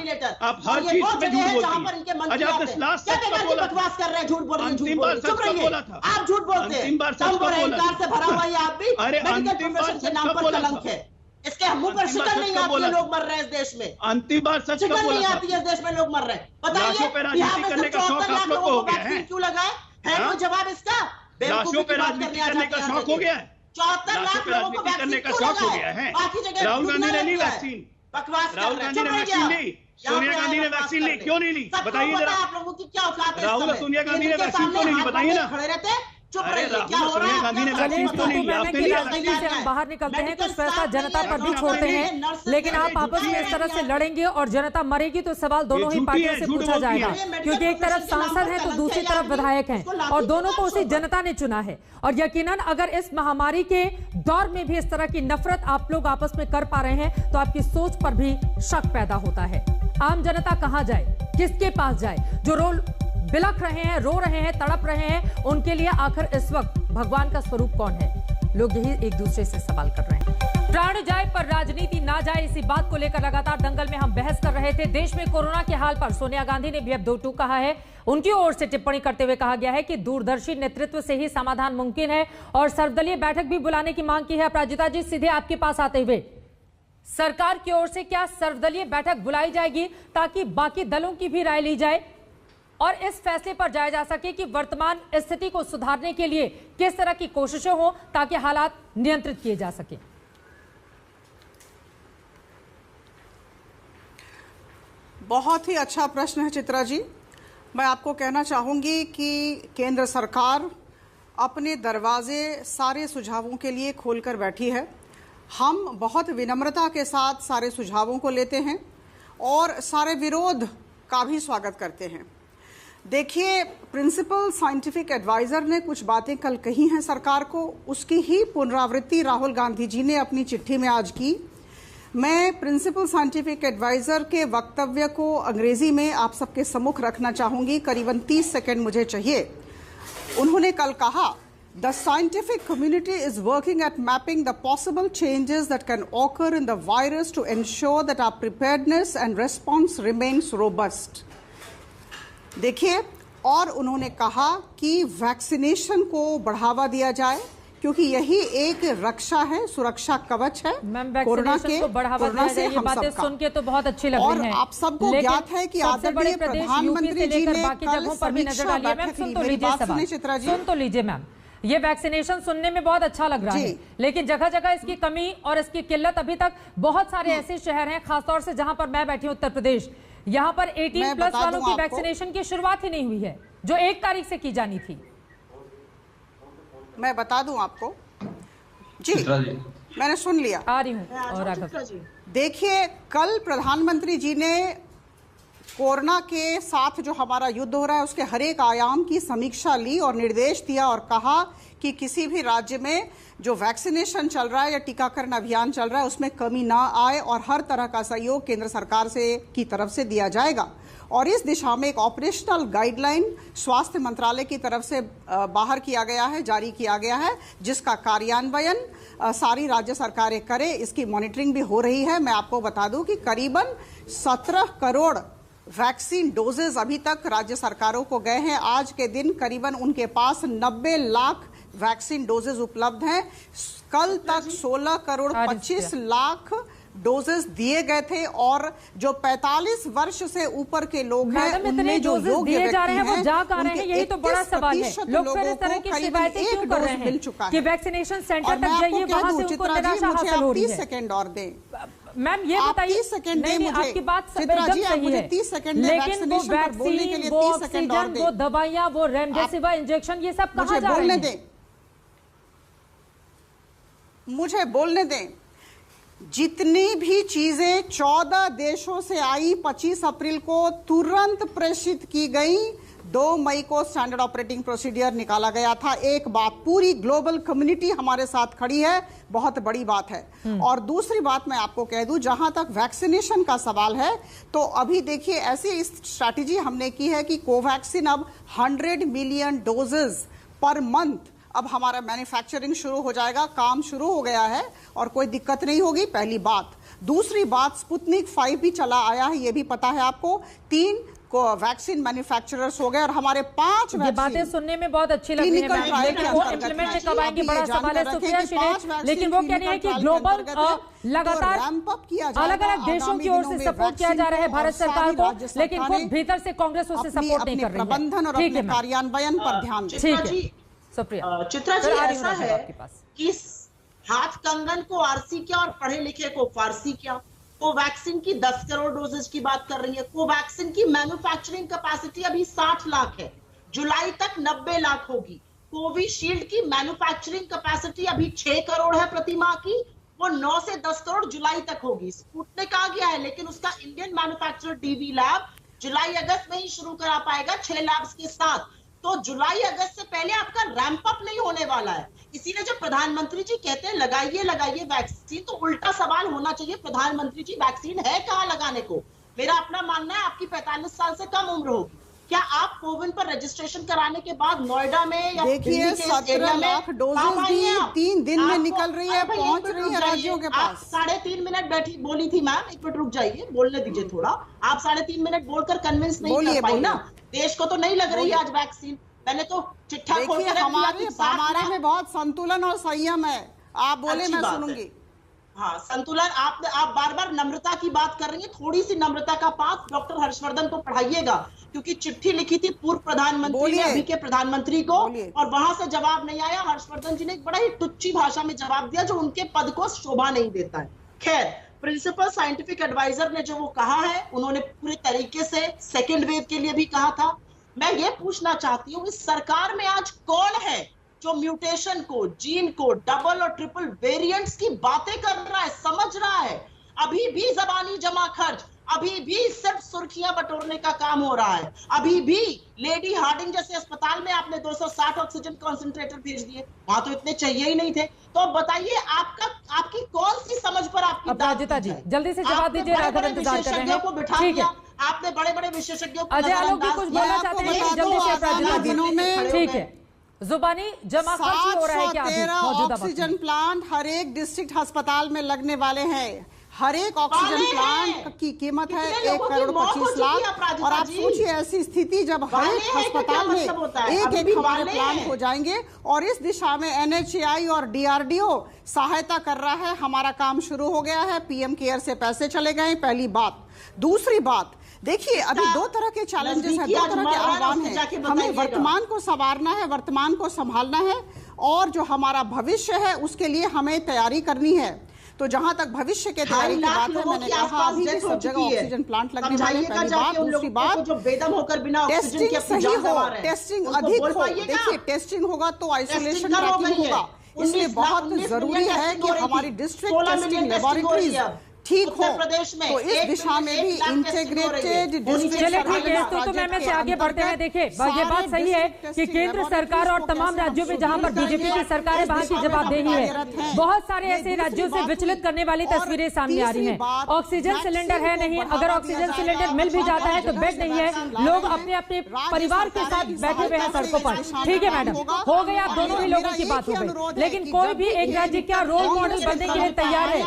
आप, हर चीज में झूठ बोलती हैं। अच्छा, आपने लास्ट सच कब बोला? बकवास कर रहे हैं, झूठ बोल रहे हैं, अंतिम बार सच कब बोला था? आप झूठ बोलते हैं, अंतिम बार सच कब बोला से भरा हुआ है आप भी। अरे अंतिम बार के सच नाम कब पर बोला कलंक था? है, इसके मुंह पर शिकन नहीं आती है, लोग मर रहे हैं इस देश में। अंतिम बार सच कब शिकन बोला नहीं था? आती है इस देश में, लोग मर रहे हैं। बताइए लाशों पे राजनीति करने का शौक आप लोग को हो गया है? क्यों लगाए है? कोई जवाब इसका? लाशों पे राजनीति करने का शौक हो गया है? 74 लाख लोगों को राजनीति करने का वैक्सीन शौक हो गया है? बाकी जगह राहुल गांधी ने ली लग गया है। वैक्सीन, बकवास राहुल गांधी ने वैक्सीन ली, सोनिया गांधी ने वैक्सीन ली, क्यों नहीं ली? बताइए जरा। आप लोगों की क्या औकात है? राहुल और सोनिया गांधी ने वैक्सीन क्यों नहीं ली? बताइए ना। खड़े रहते, चुप अरे रहिए। राहुल क्या और हो रहा सोनिया है? गांधी ने क्या वैक्सीन हो क्यों नहीं ली? रहा है? आपने की लिया? राजनीति से हम बाहर निकलते हैं, कुछ मेडिकल फैसला स्टाफ जनता नहीं पर भी है, छोड़ते नहीं है, हैं। नर्सेस लेकिन नहीं आप है, आपस में इस तरह से लड़ेंगे और जनता मरेगी तो सवाल दोनों ही झूठी पार्टियों है, से झूठ पूछा बोलती जाएगा, है। क्योंकि एक तरफ सांसद है तो दूसरी तरफ विधायक हैं और दोनों को उसी जनता ने चुना है। और यकीनन अगर इस महामारी के दौर में भी इस तरह की नफरत आप लोग आपस में कर पा रहे हैं तो आपकी सोच पर भी शक पैदा होता है। आम जनता कहां जाए, किसके पास जाए? जो बिलख रहे हैं, रो रहे हैं, तड़प रहे हैं, उनके लिए आखिर इस वक्त भगवान का स्वरूप कौन है? लोग यही एक दूसरे से सवाल कर रहे हैं। प्राण जाए पर राजनीति ना जाए, इसी बात को लेकर लगातार दंगल में हम बहस कर रहे थे। देश में कोरोना के हाल पर सोनिया गांधी ने भी अब दो टूक कहा है। उनकी ओर से टिप्पणी करते हुए कहा गया है कि दूरदर्शी नेतृत्व से ही समाधान मुमकिन है और सर्वदलीय बैठक भी बुलाने की मांग की है। अपराजिता जी, सीधे आपके पास आते हुए, सरकार की ओर से क्या सर्वदलीय बैठक बुलाई जाएगी ताकि बाकी दलों की भी राय ली जाए और इस फैसले पर जाया जा सके कि वर्तमान स्थिति को सुधारने के लिए किस तरह की कोशिशें हो ताकि हालात नियंत्रित किए जा सके? बहुत ही अच्छा प्रश्न है चित्रा जी। मैं आपको कहना चाहूंगी कि केंद्र सरकार अपने दरवाजे सारे सुझावों के लिए खोलकर बैठी है। हम बहुत विनम्रता के साथ सारे सुझावों को लेते हैं और सारे विरोध का भी स्वागत करते हैं। देखिए, प्रिंसिपल साइंटिफिक एडवाइजर ने कुछ बातें कल कही हैं सरकार को, उसकी ही पुनरावृत्ति राहुल गांधी जी ने अपनी चिट्ठी में आज की। मैं प्रिंसिपल साइंटिफिक एडवाइजर के वक्तव्य को अंग्रेजी में आप सबके सम्मुख रखना चाहूंगी, करीबन 30 सेकंड मुझे चाहिए। उन्होंने कल कहा, The scientific community is working at mapping the possible changes that can occur in the virus to ensure that our preparedness and response remains robust. देखिए, और उन्होंने कहा कि वैक्सीनेशन को बढ़ावा दिया जाए क्योंकि यही एक रक्षा है, सुरक्षा कवच है कोरोना के, कोरोना से हम सबका। सुन के तो बहुत अच्छी लग रही है। और आप सबको ज्ञात है कि आदरणीय प्रधानमंत्री जी ने कल समीक्षा बैठक ली। मेरी बात सुनिए चित्रा जी। सुन तो लीजिए मैम, ये वैक्सीनेशन सुनने में बहुत अच्छा लग रहा है, लेकिन जगह जगह इसकी कमी और इसकी किल्लत अभी तक बहुत सारे ऐसे शहर हैं, खासतौर से जहां पर मैं बैठी हूं उत्तर प्रदेश, यहां पर 18+ वालों की वैक्सीनेशन की शुरुआत ही नहीं हुई है जो 1 तारीख से की जानी थी। मैं बता दूं आपको जी, मैंने सुन लिया, आ रही हूं। और देखिए, कल प्रधानमंत्री जी ने कोरोना के साथ जो हमारा युद्ध हो रहा है उसके हर एक आयाम की समीक्षा ली और निर्देश दिया और कहा कि किसी भी राज्य में जो वैक्सीनेशन चल रहा है या टीकाकरण अभियान चल रहा है उसमें कमी ना आए और हर तरह का सहयोग केंद्र सरकार से की तरफ से दिया जाएगा। और इस दिशा में एक ऑपरेशनल गाइडलाइन स्वास्थ्य मंत्रालय की तरफ से बाहर किया गया है, जारी किया गया है, जिसका कार्यान्वयन सारी राज्य सरकारें करें, इसकी मॉनिटरिंग भी हो रही है। मैं आपको बता दूं कि करीबन 17 करोड़ वैक्सीन डोजेज अभी तक राज्य सरकारों को गए हैं। आज के दिन करीबन उनके पास 90 लाख वैक्सीन डोजेज उपलब्ध हैं। कल तक 16 करोड़ 25 लाख डोजेस दिए गए थे और जो 45 वर्ष से ऊपर के लोग हैं उनमें जो योग्य व्यक्ति हैं वो जा कर रहे हैं, यही तो बड़ा सवाल है। लोग फिर इस तरह की शिकायतें क्यों कर रहे हैं कि वैक्सीनेशन सेंटर तक जाइए, वहां से उनको निराशा हासिल हो रही है। 30 सेकंड और दें मैम, ये बताइए। 30 सेकंड नहीं, आपकी बात एकदम सही है, लेकिन वो वैक्सीन, वो ऑक्सीजन, वो दवाइयां, वो रेमडेसिविर इंजेक्शन, ये सब कहां जा रहे हैं? मुझे बोलने दें। जितनी भी चीजें 14 देशों से आई 25 अप्रैल को तुरंत प्रेषित की गई। 2 मई को स्टैंडर्ड ऑपरेटिंग प्रोसीजर निकाला गया था। एक बात, पूरी ग्लोबल कम्युनिटी हमारे साथ खड़ी है, बहुत बड़ी बात है। और दूसरी बात मैं आपको कह दूं, जहां तक वैक्सीनेशन का सवाल है तो अभी देखिए ऐसी स्ट्रैटेजी हमने की है कि कोवैक्सीन अब 100 मिलियन डोजेज पर मंथ अब हमारा मैन्युफैक्चरिंग शुरू हो जाएगा, काम शुरू हो गया है और कोई दिक्कत नहीं होगी, पहली बात। दूसरी बात, स्पुतनिक 5 भी चला आया है, ये भी पता है आपको। 3 वैक्सीन मैन्युफैक्चरर्स हो गए और हमारे 5 ये बातें सुनने में बहुत अच्छी लगती है मैम, लेकिन वो इम्प्लीमेंट कब आएंगे बड़ा सवाल है सुप्रिया श्रीनेत। लेकिन वो कह रही है कि ग्लोबल लगातार अलग अलग देशों की ओर से सपोर्ट किया जा रहा है भारत सरकार को, लेकिन खुद भीतर से कांग्रेस उसे सपोर्ट नहीं कर रही है। प्रबंधन और अपने कार्यान्वयन पर ध्यान दें। ठीक है सुप्रिया। चित्रा जी, ऐसा है कि हाथ कंगन को आरसी क्या और पढ़े लिखे को फारसी क्या। कोवैक्सीन की 10 करोड़ डोजेज की बात कर रही है। कोवैक्सीन की मैन्युफैक्चरिंग कैपेसिटी अभी 60 लाख है, जुलाई तक 90 लाख होगी। कोविशील्ड की मैन्युफैक्चरिंग कैपेसिटी अभी 6 करोड़ है प्रति माह की, वो 9 से 10 करोड़ जुलाई तक होगी। स्पुतनिक आ गया है, लेकिन उसका इंडियन मैन्युफैक्चरर डीवी लैब जुलाई अगस्त में ही शुरू करा पाएगा 6 लैब्स के साथ। तो जुलाई अगस्त से पहले आपका रैंप अप नहीं होने वाला है। इसीलिए जब प्रधानमंत्री जी कहते हैं लगाइए लगाइए वैक्सीन, तो उल्टा सवाल होना चाहिए, प्रधानमंत्री जी वैक्सीन है कहां लगाने को। मेरा अपना मानना है आपकी 45 साल से कम उम्र होगी, क्या आप कोविन पर रजिस्ट्रेशन कराने के बाद नोएडा में या देखिए 17 लाख डोजेज भी 3 दिन में निकल रही है, पहुंच रही है राज्यों के पास। 3.5 मिनट बैठी बोली थी मैम, एक मिनट रुक जाइए, बोलने दीजिए थोड़ा। आप 3.5 मिनट बोलकर कन्विंस नहीं कर पाई ना, देश को तो नहीं लग रही आज वैक्सीन। मैंने तो चिट्ठा देखिए हमारे में बहुत संतुलन और संयम है, आप बोले मैं सुनूंगी। हाँ, संतुलन। आप बार बार नम्रता की बात कर रही हैं, थोड़ी सी नम्रता का पाठ डॉक्टर हर्षवर्धन को पढ़ाइएगा, क्योंकि चिट्ठी लिखी थी पूर्व प्रधानमंत्री ने अभी के प्रधानमंत्री को, और वहां से जवाब नहीं आया। हर्षवर्धन जी ने एक बड़ा ही तुच्ची भाषा में जवाब दिया जो उनके पद को शोभा नहीं देता है। खैर, प्रिंसिपल साइंटिफिक एडवाइजर ने जो वो कहा है, उन्होंने पूरे तरीके से सेकेंड वेव के लिए भी कहा था। मैं ये पूछना चाहती हूँ, इस सरकार में आज कौन है जो म्यूटेशन को, जीन को, डबल और ट्रिपल वेरिएंट्स की बातें कर रहा है, समझ रहा है? अभी भी जबानी जमा खर्च, अभी भी सिर्फ सुर्खियां बटोरने का काम हो रहा है। अभी भी लेडी हार्डिंग जैसे अस्पताल में आपने 260 ऑक्सीजन कॉन्सेंट्रेटर भेज दिए, वहां तो इतने चाहिए ही नहीं थे। तो बताइए आपकी कौन सी समझ पर आपकी अपराजिता जी जल्दी से जवाब दीजिए, राघव इंतजार कर रहे हैं। बिठा दिया आपने, बड़े बड़े विशेषज्ञों को। अजय आलोक भी कुछ बोलना चाहते हैं जल्दी से अपराजिता दिनों में। ठीक है, जुबानी जमा खर्च हो रहा है क्या? 713 ऑक्सीजन प्लांट हर एक डिस्ट्रिक्ट अस्पताल में लगने वाले हैं। हर एक ऑक्सीजन प्लांट की कीमत है 1 करोड़ 25 लाख। और आप सोचिए ऐसी स्थिति जब हर एक अस्पताल में एक हमारे प्लांट हो जाएंगे, और इस दिशा में NHAI और DRDO सहायता कर रहा है। हमारा काम शुरू हो गया है, PM केयर से पैसे चले गए, पहली बात। दूसरी बात, देखिए अभी 2 तरह के चैलेंजेस हैं, 2 तरह के आह्वान हैं। हमें वर्तमान को संवारना है, वर्तमान को संभालना है, और जो हमारा भविष्य है उसके लिए हमें तैयारी करनी है। तो जहां तक भविष्य के तैयारी की बात है, मैंने कहा अभी भी सब जगह ऑक्सीजन प्लांट लगने वाले, पहली बात। दूसरी बात, जो बेदम होकर बिना टेस्टिंग सही हो, टेस्टिंग अधिक हो। देखिए टेस्टिंग होगा तो आइसोलेशन ट्रैकिंग होगा, इसलिए बहुत जरूरी है कि हमारी डिस्ट्रिक्ट टेस्टिंग लेबोरेटरीज ठीक हो। तो इस दिशा में भी इंटीग्रेटेड डिस्ट्रिक्ट। तो मैं से आगे बढ़ते हैं। देखिए ये बात सही है कि केंद्र सरकार और तमाम राज्यों में जहां पर बीजेपी की सरकार है वहां की जवाबदेही है। बहुत सारे ऐसे राज्यों से विचलित करने वाली तस्वीरें सामने आ रही हैं। ऑक्सीजन सिलेंडर है नहीं, अगर ऑक्सीजन सिलेंडर मिल भी जाता है तो बेड नहीं है, लोग अपने अपने परिवार के साथ बैठे हुए हैं सड़कों पर। ठीक है मैडम, हो गई, आप दोनों ही लोगों की बात हो गई, लेकिन कोई भी एक राज्य क्या रोल मॉडल बनने के लिए तैयार है?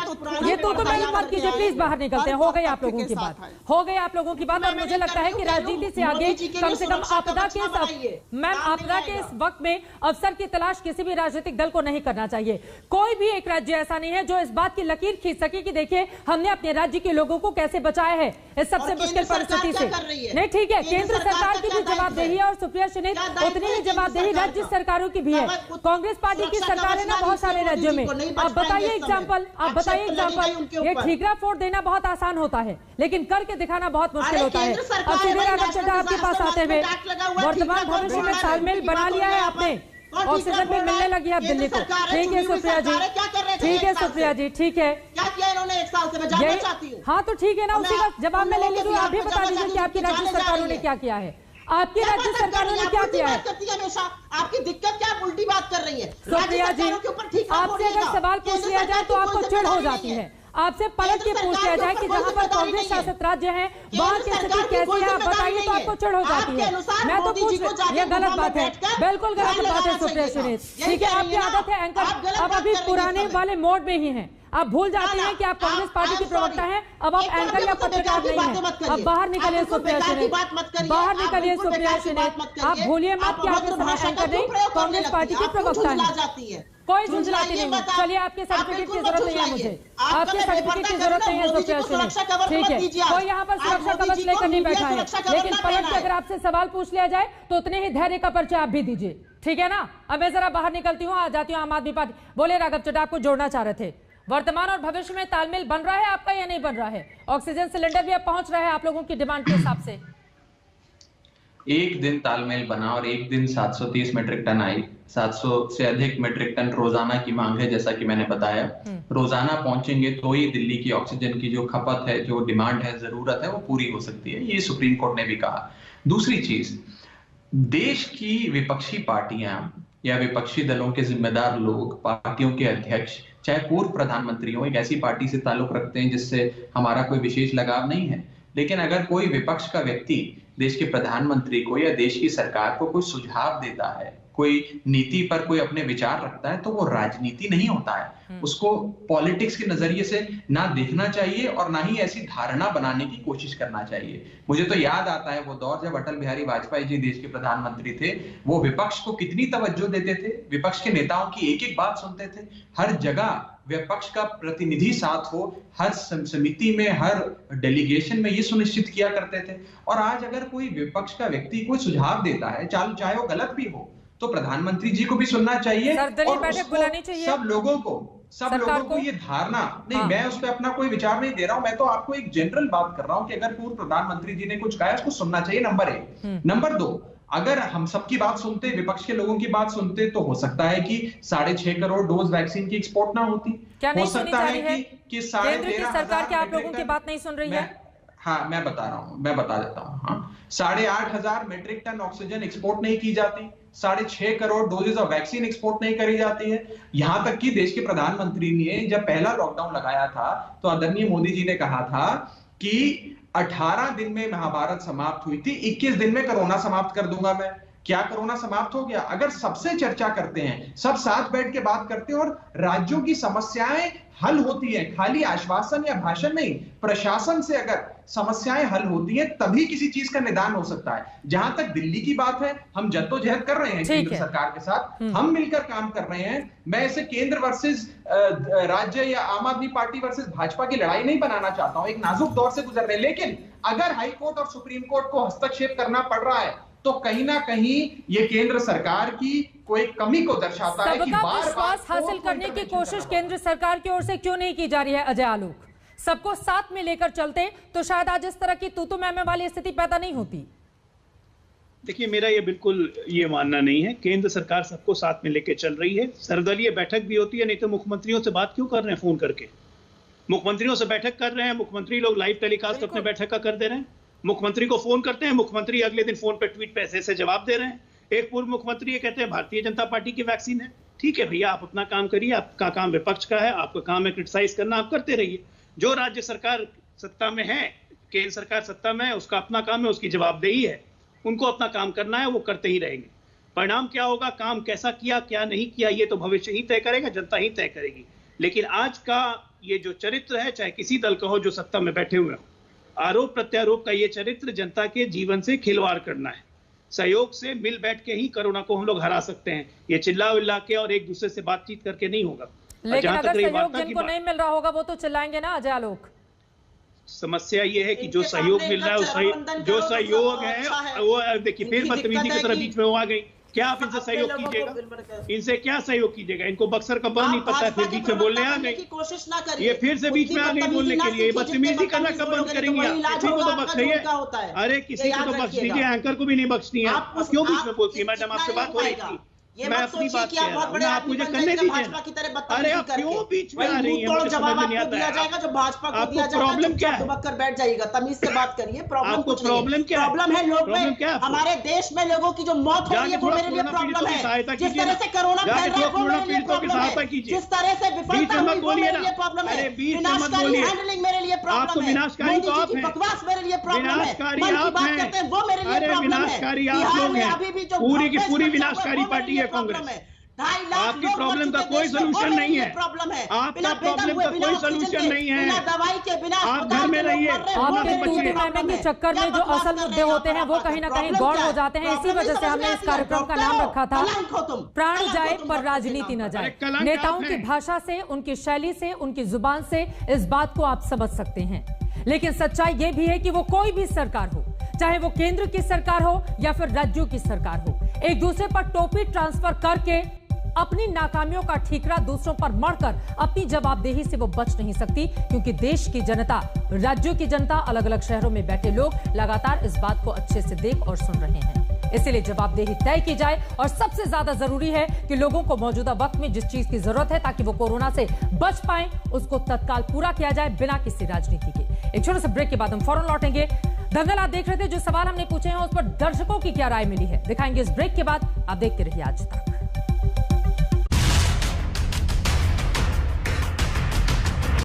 ये तो मैं कीजिए प्लीज, बाहर निकलते हैं। हो गई आप लोगों की बात, हो गई आप लोगों की बात। और मुझे लगता है कि राजनीति से आगे कम से कम आपदा के इस वक्त में अवसर की तलाश किसी भी राजनीतिक दल को नहीं करना चाहिए। कोई भी एक राज्य ऐसा नहीं है जो इस बात की लकीर खींच सके कि देखिए हमने अपने राज्य के लोगों को कैसे बचाया है इस सबसे मुश्किल परिस्थिति से। नहीं ठीक है, केंद्र सरकार की भी जवाबदेही है, और सुप्रिया श्रीनेत उतनी ही जवाबदेही राज्य सरकारों की भी है। कांग्रेस पार्टी की सरकार है ना बहुत सारे राज्यों में। आप बताइए एग्जाम्पल, ये ठीकरा फोड़ देना बहुत आसान होता है, लेकिन करके दिखाना बहुत मुश्किल होता है। अब सीधे राघव चड्ढा आपके पास आते हुए, वर्तमान भविष्य में तालमेल बना लिया है आपने, ऑक्सीजन भी मिलने लगी है अब दिल्ली को। ठीक है सुप्रिया जी, ठीक है सुप्रिया जी, ठीक है। क्या किया इन्होंने 1 साल से, मैं जानना चाहती हूँ। हाँ तो ठीक है ना, उसी का जवाब मैं ले लीजिए। आप भी बता दीजिए कि आपकी राज्य सरकारों ने क्या किया है, आपकी राज्य सरकारों ने क्या किया है। हमेशा आपकी दिक्कत क्या, उल्टी बात कर रही है सुप्रिया जी। आपसे अगर सवाल पूछ लिया जाए तो आपको चिढ़ हो जाती है, आपसे पलट के पूछ लिया जाए कि जहां पर कांग्रेस शासित राज्य है वहां की स्थिति कैसी है, आप बताइए तो आपको चिढ़ हो जाती है। मैं तो पूछ, ये गलत बात है, बिल्कुल गलत बात है सुप्रिया सुनील। ठीक है, आपकी आदत है एंकर, आप अभी पुराने वाले मोड में ही हैं, आप भूल जाते हैं कि आप कांग्रेस पार्टी की प्रवक्ता हैं, अब आप एंकर या पत्रकार नहीं हैं। अब बाहर निकलिए सुप्रिया सुनील, बाहर निकलिए सुप्रिया सुनील, आप भूलिए मत कि आपके समय एंकर नहीं कांग्रेस पार्टी की प्रवक्ता है। कोई झुंझलाती नहीं। चलिए, आपके सर्टिफिकेट की जरूरत नहीं है मुझे, आपके सर्टिफिकेट की जरूरत नहीं है सुप्रिया सुनील। ठीक है, कोई यहाँ पर सुरक्षा कवच लेकर नहीं बैठा है, लेकिन पलट के अगर आपसे सवाल पूछ लिया जाए तो उतने ही धैर्य का परिचय आप भी दीजिए, ठीक है ना। अब मैं जरा बाहर निकलती हूँ, आ जाती हूँ आम आदमी पार्टी। बोले राघव चड्ढा, आपको जोड़ना चाह रहे थे, वर्तमान और भविष्य में तालमेल बन रहा है आपका या नहीं बन रहा है? ऑक्सीजन सिलेंडर भी अब पहुंच रहा है आप लोगों की डिमांड के हिसाब से? एक दिन तालमेल बना और एक दिन 730 मीट्रिक टन आई। 700 से अधिक मीट्रिक टन रोजाना की मांग है, जैसा कि मैंने बताया। रोजाना पहुंचेंगे तो ही दिल्ली की ऑक्सीजन की जो खपत है, जो डिमांड है, जरूरत है, वो पूरी हो सकती है, ये सुप्रीम कोर्ट ने भी कहा। दूसरी चीज, देश की विपक्षी पार्टियां या विपक्षी दलों के जिम्मेदार लोग, पार्टियों के अध्यक्ष, चाहे पूर्व प्रधानमंत्री हो, एक ऐसी पार्टी से ताल्लुक रखते हैं जिससे हमारा कोई विशेष लगाव नहीं है। लेकिन अगर कोई विपक्ष का व्यक्ति देश के प्रधानमंत्री को या देश की सरकार को कोई सुझाव देता है, कोई नीति पर कोई अपने विचार रखता है, तो वो राजनीति नहीं होता है। उसको पॉलिटिक्स के नजरिए से ना देखना चाहिए और ना ही ऐसी धारणा बनाने की कोशिश करना चाहिए। मुझे तो याद आता है वो दौर जब अटल बिहारी वाजपेयी जी देश के प्रधानमंत्री थे, वो विपक्ष को कितनी तवज्जो देते थे, विपक्ष के नेताओं की एक एक बात सुनते थे, हर जगह विपक्ष का प्रतिनिधि साथ हो, हर समिति में, हर डेलीगेशन में ये सुनिश्चित किया करते थे। और आज अगर कोई विपक्ष का व्यक्ति कोई सुझाव देता है, चाहे वो गलत भी हो, तो प्रधानमंत्री जी को भी सुनना चाहिए और सब लोगों को ये धारणा नहीं। मैं उस पर अपना कोई विचार नहीं दे रहा हूं, मैं तो आपको एक जनरल बात कर रहा हूं कि अगर पूर्व प्रधानमंत्री जी ने कुछ कहा, उसको सुनना चाहिए, नंबर 1। नंबर 2, अगर हम सबकी बात सुनते, विपक्ष के लोगों की बात सुनते, तो हो सकता है कि 6.5 करोड़ डोज वैक्सीन की एक्सपोर्ट ना होती। हो सकता है कि 13.5 सरकार के आप लोगों की बात नहीं सुन रही है। हाँ, मैं बता रहा हूं, मैं बता देता हूं। हाँ, 8,500 मीट्रिक टन ऑक्सीजन एक्सपोर्ट नहीं की जाती, 6.5 crore doses of vaccine export नहीं करी जाती है। यहां तक कि देश के प्रधानमंत्री ने जब पहला लॉकडाउन लगाया था, तो आदरणीय मोदी जी ने कहा था कि 18 दिन में महाभारत समाप्त हुई थी, 21 दिन में कोरोना समाप्त कर दूंगा मैं। क्या कोरोना समाप्त हो गया? अगर सबसे चर्चा करते हैं, सब साथ बैठ के बात करते हैं और राज्यों की समस्याएं हल होती है, खाली आश्वासन या भाषण नहीं, प्रशासन से अगर समस्याएं हल होती है, तभी किसी चीज का निदान हो सकता है। जहां तक दिल्ली की बात है, हम जद्दोजहद कर रहे हैं केंद्र सरकार के साथ, हम मिलकर काम कर रहे हैं। मैं इसे केंद्र वर्सेस राज्य या आम आदमी पार्टी वर्सेस भाजपा की लड़ाई नहीं बनाना चाहता हूं, एक नाजुक दौर से गुजर रहे हैं। लेकिन अगर हाई कोर्ट और सुप्रीम कोर्ट को हस्तक्षेप करना पड़ रहा है, तो कहीं ना कहीं ये केंद्र सरकार की कोई कमी को दर्शाता है कि बार-बार विश्वास हासिल करने की कोशिश केंद्र सरकार की ओर से क्यों नहीं की जा रही है? अजय आलोक, सबको साथ में लेकर चलते तो शायद आज इस तरह की तू मैं वाली स्थिति पैदा नहीं होती। देखिए, मेरा ये बिल्कुल ये मानना नहीं है। केंद्र सरकार सबको साथ में लेकर चल रही है। सर्वदलीय बैठक भी होती है, नहीं तो मुख्यमंत्रियों से बात क्यों कर रहे हैं फोन करके? मुख्यमंत्रियों से बैठक कर रहे हैं, मुख्यमंत्री लोग लाइव टेलीकास्ट अपने बैठक का कर दे रहे हैं। मुख्यमंत्री को फोन करते हैं, मुख्यमंत्री अगले दिन फोन पे ट्वीट पे ऐसे जवाब दे रहे हैं। एक पूर्व मुख्यमंत्री ये कहते हैं भारतीय जनता पार्टी की वैक्सीन है। ठीक है भैया, आप अपना काम करिए, आपका काम विपक्ष का है, आपका काम है क्रिटिसाइज करना, आप करते रहिए। जो राज्य सरकार सत्ता में है, केंद्र सरकार सत्ता में है, उसका अपना काम है, उसकी जवाबदेही है, उनको अपना काम करना है, वो करते ही रहेंगे। परिणाम क्या होगा, काम कैसा किया क्या नहीं किया, ये तो भविष्य ही तय करेगा, जनता ही तय करेगी। लेकिन आज का ये जो चरित्र है, चाहे किसी दल का हो जो सत्ता में बैठे हुए हो, आरोप प्रत्यारोप का ये चरित्र जनता के जीवन से खिलवाड़ करना है। सहयोग से मिल बैठ के ही कोरोना को हम लोग हरा सकते हैं, ये चिल्ला विल्ला के और एक दूसरे से बातचीत करके नहीं होगा। लेकिन अगर सहयोग जिनको नहीं मिल रहा होगा वो तो चिल्लाएंगे ना अजय आलोक। समस्या ये है कि जो सहयोग मिल रहा है, जो सहयोग है वो देखिए फिर बदतमीजी की तरह बीच में वो आ गई। क्या आप इनसे सहयोग कीजिएगा? इनसे क्या सहयोग कीजिएगा? इनको बक्सर का बंद नहीं पता है, फिर बीच में बोलने आ गई। कोशिश ना करिए, ये फिर से बीच में आ गई बोलने के लिए। बदतमीजी करना कब बंद करेंगे? किसी को तो बख्श नहीं है, अरे किसी को तो बख्श दीजिए, एंकर को भी नहीं बख्शनी है। क्यों बीच में बोलती है? मैडम आपसे बात हो रही थी, ये मैं मत अपनी सोचिए बात कि आप कह बहुत रहा बड़े हूं, आप आदमी मुझे बन करने जाएंगे दीजिए भाजपा की तरह अरे बदतमीजी आप क्यों करके। बीच में वही आ रही मुंह हैं, तोड़ मुझे जवाब समझ नहीं आपको आता दिया है। जाएगा जो भाजपा को आपको दिया जाएगा, प्रॉब्लम क्या चुपचाप है? दुबक कर बैठ जाइएगा, तमीज से बात करिए। प्रॉब्लम आपको कुछ नहीं प्रॉब्लम है। क्या है? प्रॉब्लम है लोग प्रॉब्लम क्या है में, आपको? हमारे देश में लोगों की जो मौत हो रही है जाके वो थोड़ा मेरे लिए कोरोना प्रॉब्लम पीड़ितों की है। सहायता जिस कीजिए तरह ना। से कोरोना जाके फैल रहा है थोड़ा वो कोरोना मेरे लिए पीड़ितों की प्रॉब्लम सहायता है। कीजिए। जिस तरह से बीच विफलता में हुई मत वो बोलिए मेरे ना। लिए प्रॉब्लम है। अरे बीच में मत विनाशकारी बोलिए। हैंडलिंग मेरे लिए आप प्रॉब्लम तो है। विनाशकारी मोदी तो जी आप की हैं। बकवास मेरे लिए प्रॉब्लम है। विनाशकारी मन की आप बात हैं। करते हैं वो मेरे लिए अरे प्रॉब्लम है। विनाशकारी आप बिहार लोग में हैं। अभी भी जो पूरी की कांग्रेस पूरी बचा हुआ है, विनाशकारी वो मेरे पार्टी लिए है प्रॉब्लम कांग्रेस। है। 2.5 लाख आपकी लोग मर प्रॉब्लम का चुके कोई देश में, वो सलूशन मेरे नहीं लिए है। प्रॉब्लम है। आपका बिना बेदम प्रॉब्लम हुए, का बिना कोई ऑक्सीजन सलूशन के, नहीं है। बिना दवाई के, बिना आप अस्पताल घर में के लोग रहिए। मर रहे हैं, वो कोरोना आपके से मेरे तूती लिए बचिए। महमे प्रॉब्लम के है। चक्कर क्या में जो बकवास असल कर रहे मुद्दे हैं होते हैं आप वो आकर? कहीं ना कहीं प्रॉब्लम गौण क्या हो है? जाते हैं। इसी प्रॉब्लम वजह से समझ हमने में इस आती है। कार्यक्रम का नाम डॉक्टर रखा था हो, कलंक हो तुम। प्राण कलंक जाए हो तुम पर डॉक्टर के राजनीति नाम न पर। जाए। अरे कलंक नेताओं आप की हैं। भाषा से, उनकी शैली से, उनकी जुबान से इस बात को आप समझ सकते हैं। लेकिन सच्चाई यह भी है कि वो कोई भी सरकार हो, चाहे वो केंद्र की सरकार हो या फिर राज्यों की सरकार हो, एक दूसरे पर टोपी ट्रांसफर करके अपनी नाकामियों का ठीकरा दूसरों पर मढ़कर अपनी जवाबदेही से वो बच नहीं सकती, क्योंकि देश की जनता, राज्यों की जनता, अलग अलग शहरों में बैठे लोग लगातार इस बात को अच्छे से देख और सुन रहे हैं। इसलिए जवाबदेही तय की जाए और सबसे ज्यादा जरूरी है कि लोगों को मौजूदा वक्त में जिस चीज की जरूरत है ताकि वो कोरोना से बच पाए, उसको तत्काल पूरा किया जाए बिना किसी राजनीति के। एक छोटे से ब्रेक के बाद हम फौरन लौटेंगे। दंगल आप देख रहे थे, जो सवाल हमने पूछे हैं उस पर दर्शकों की क्या राय मिली है, दिखाएंगे इस ब्रेक के बाद। आप देखते रहिए आज तक।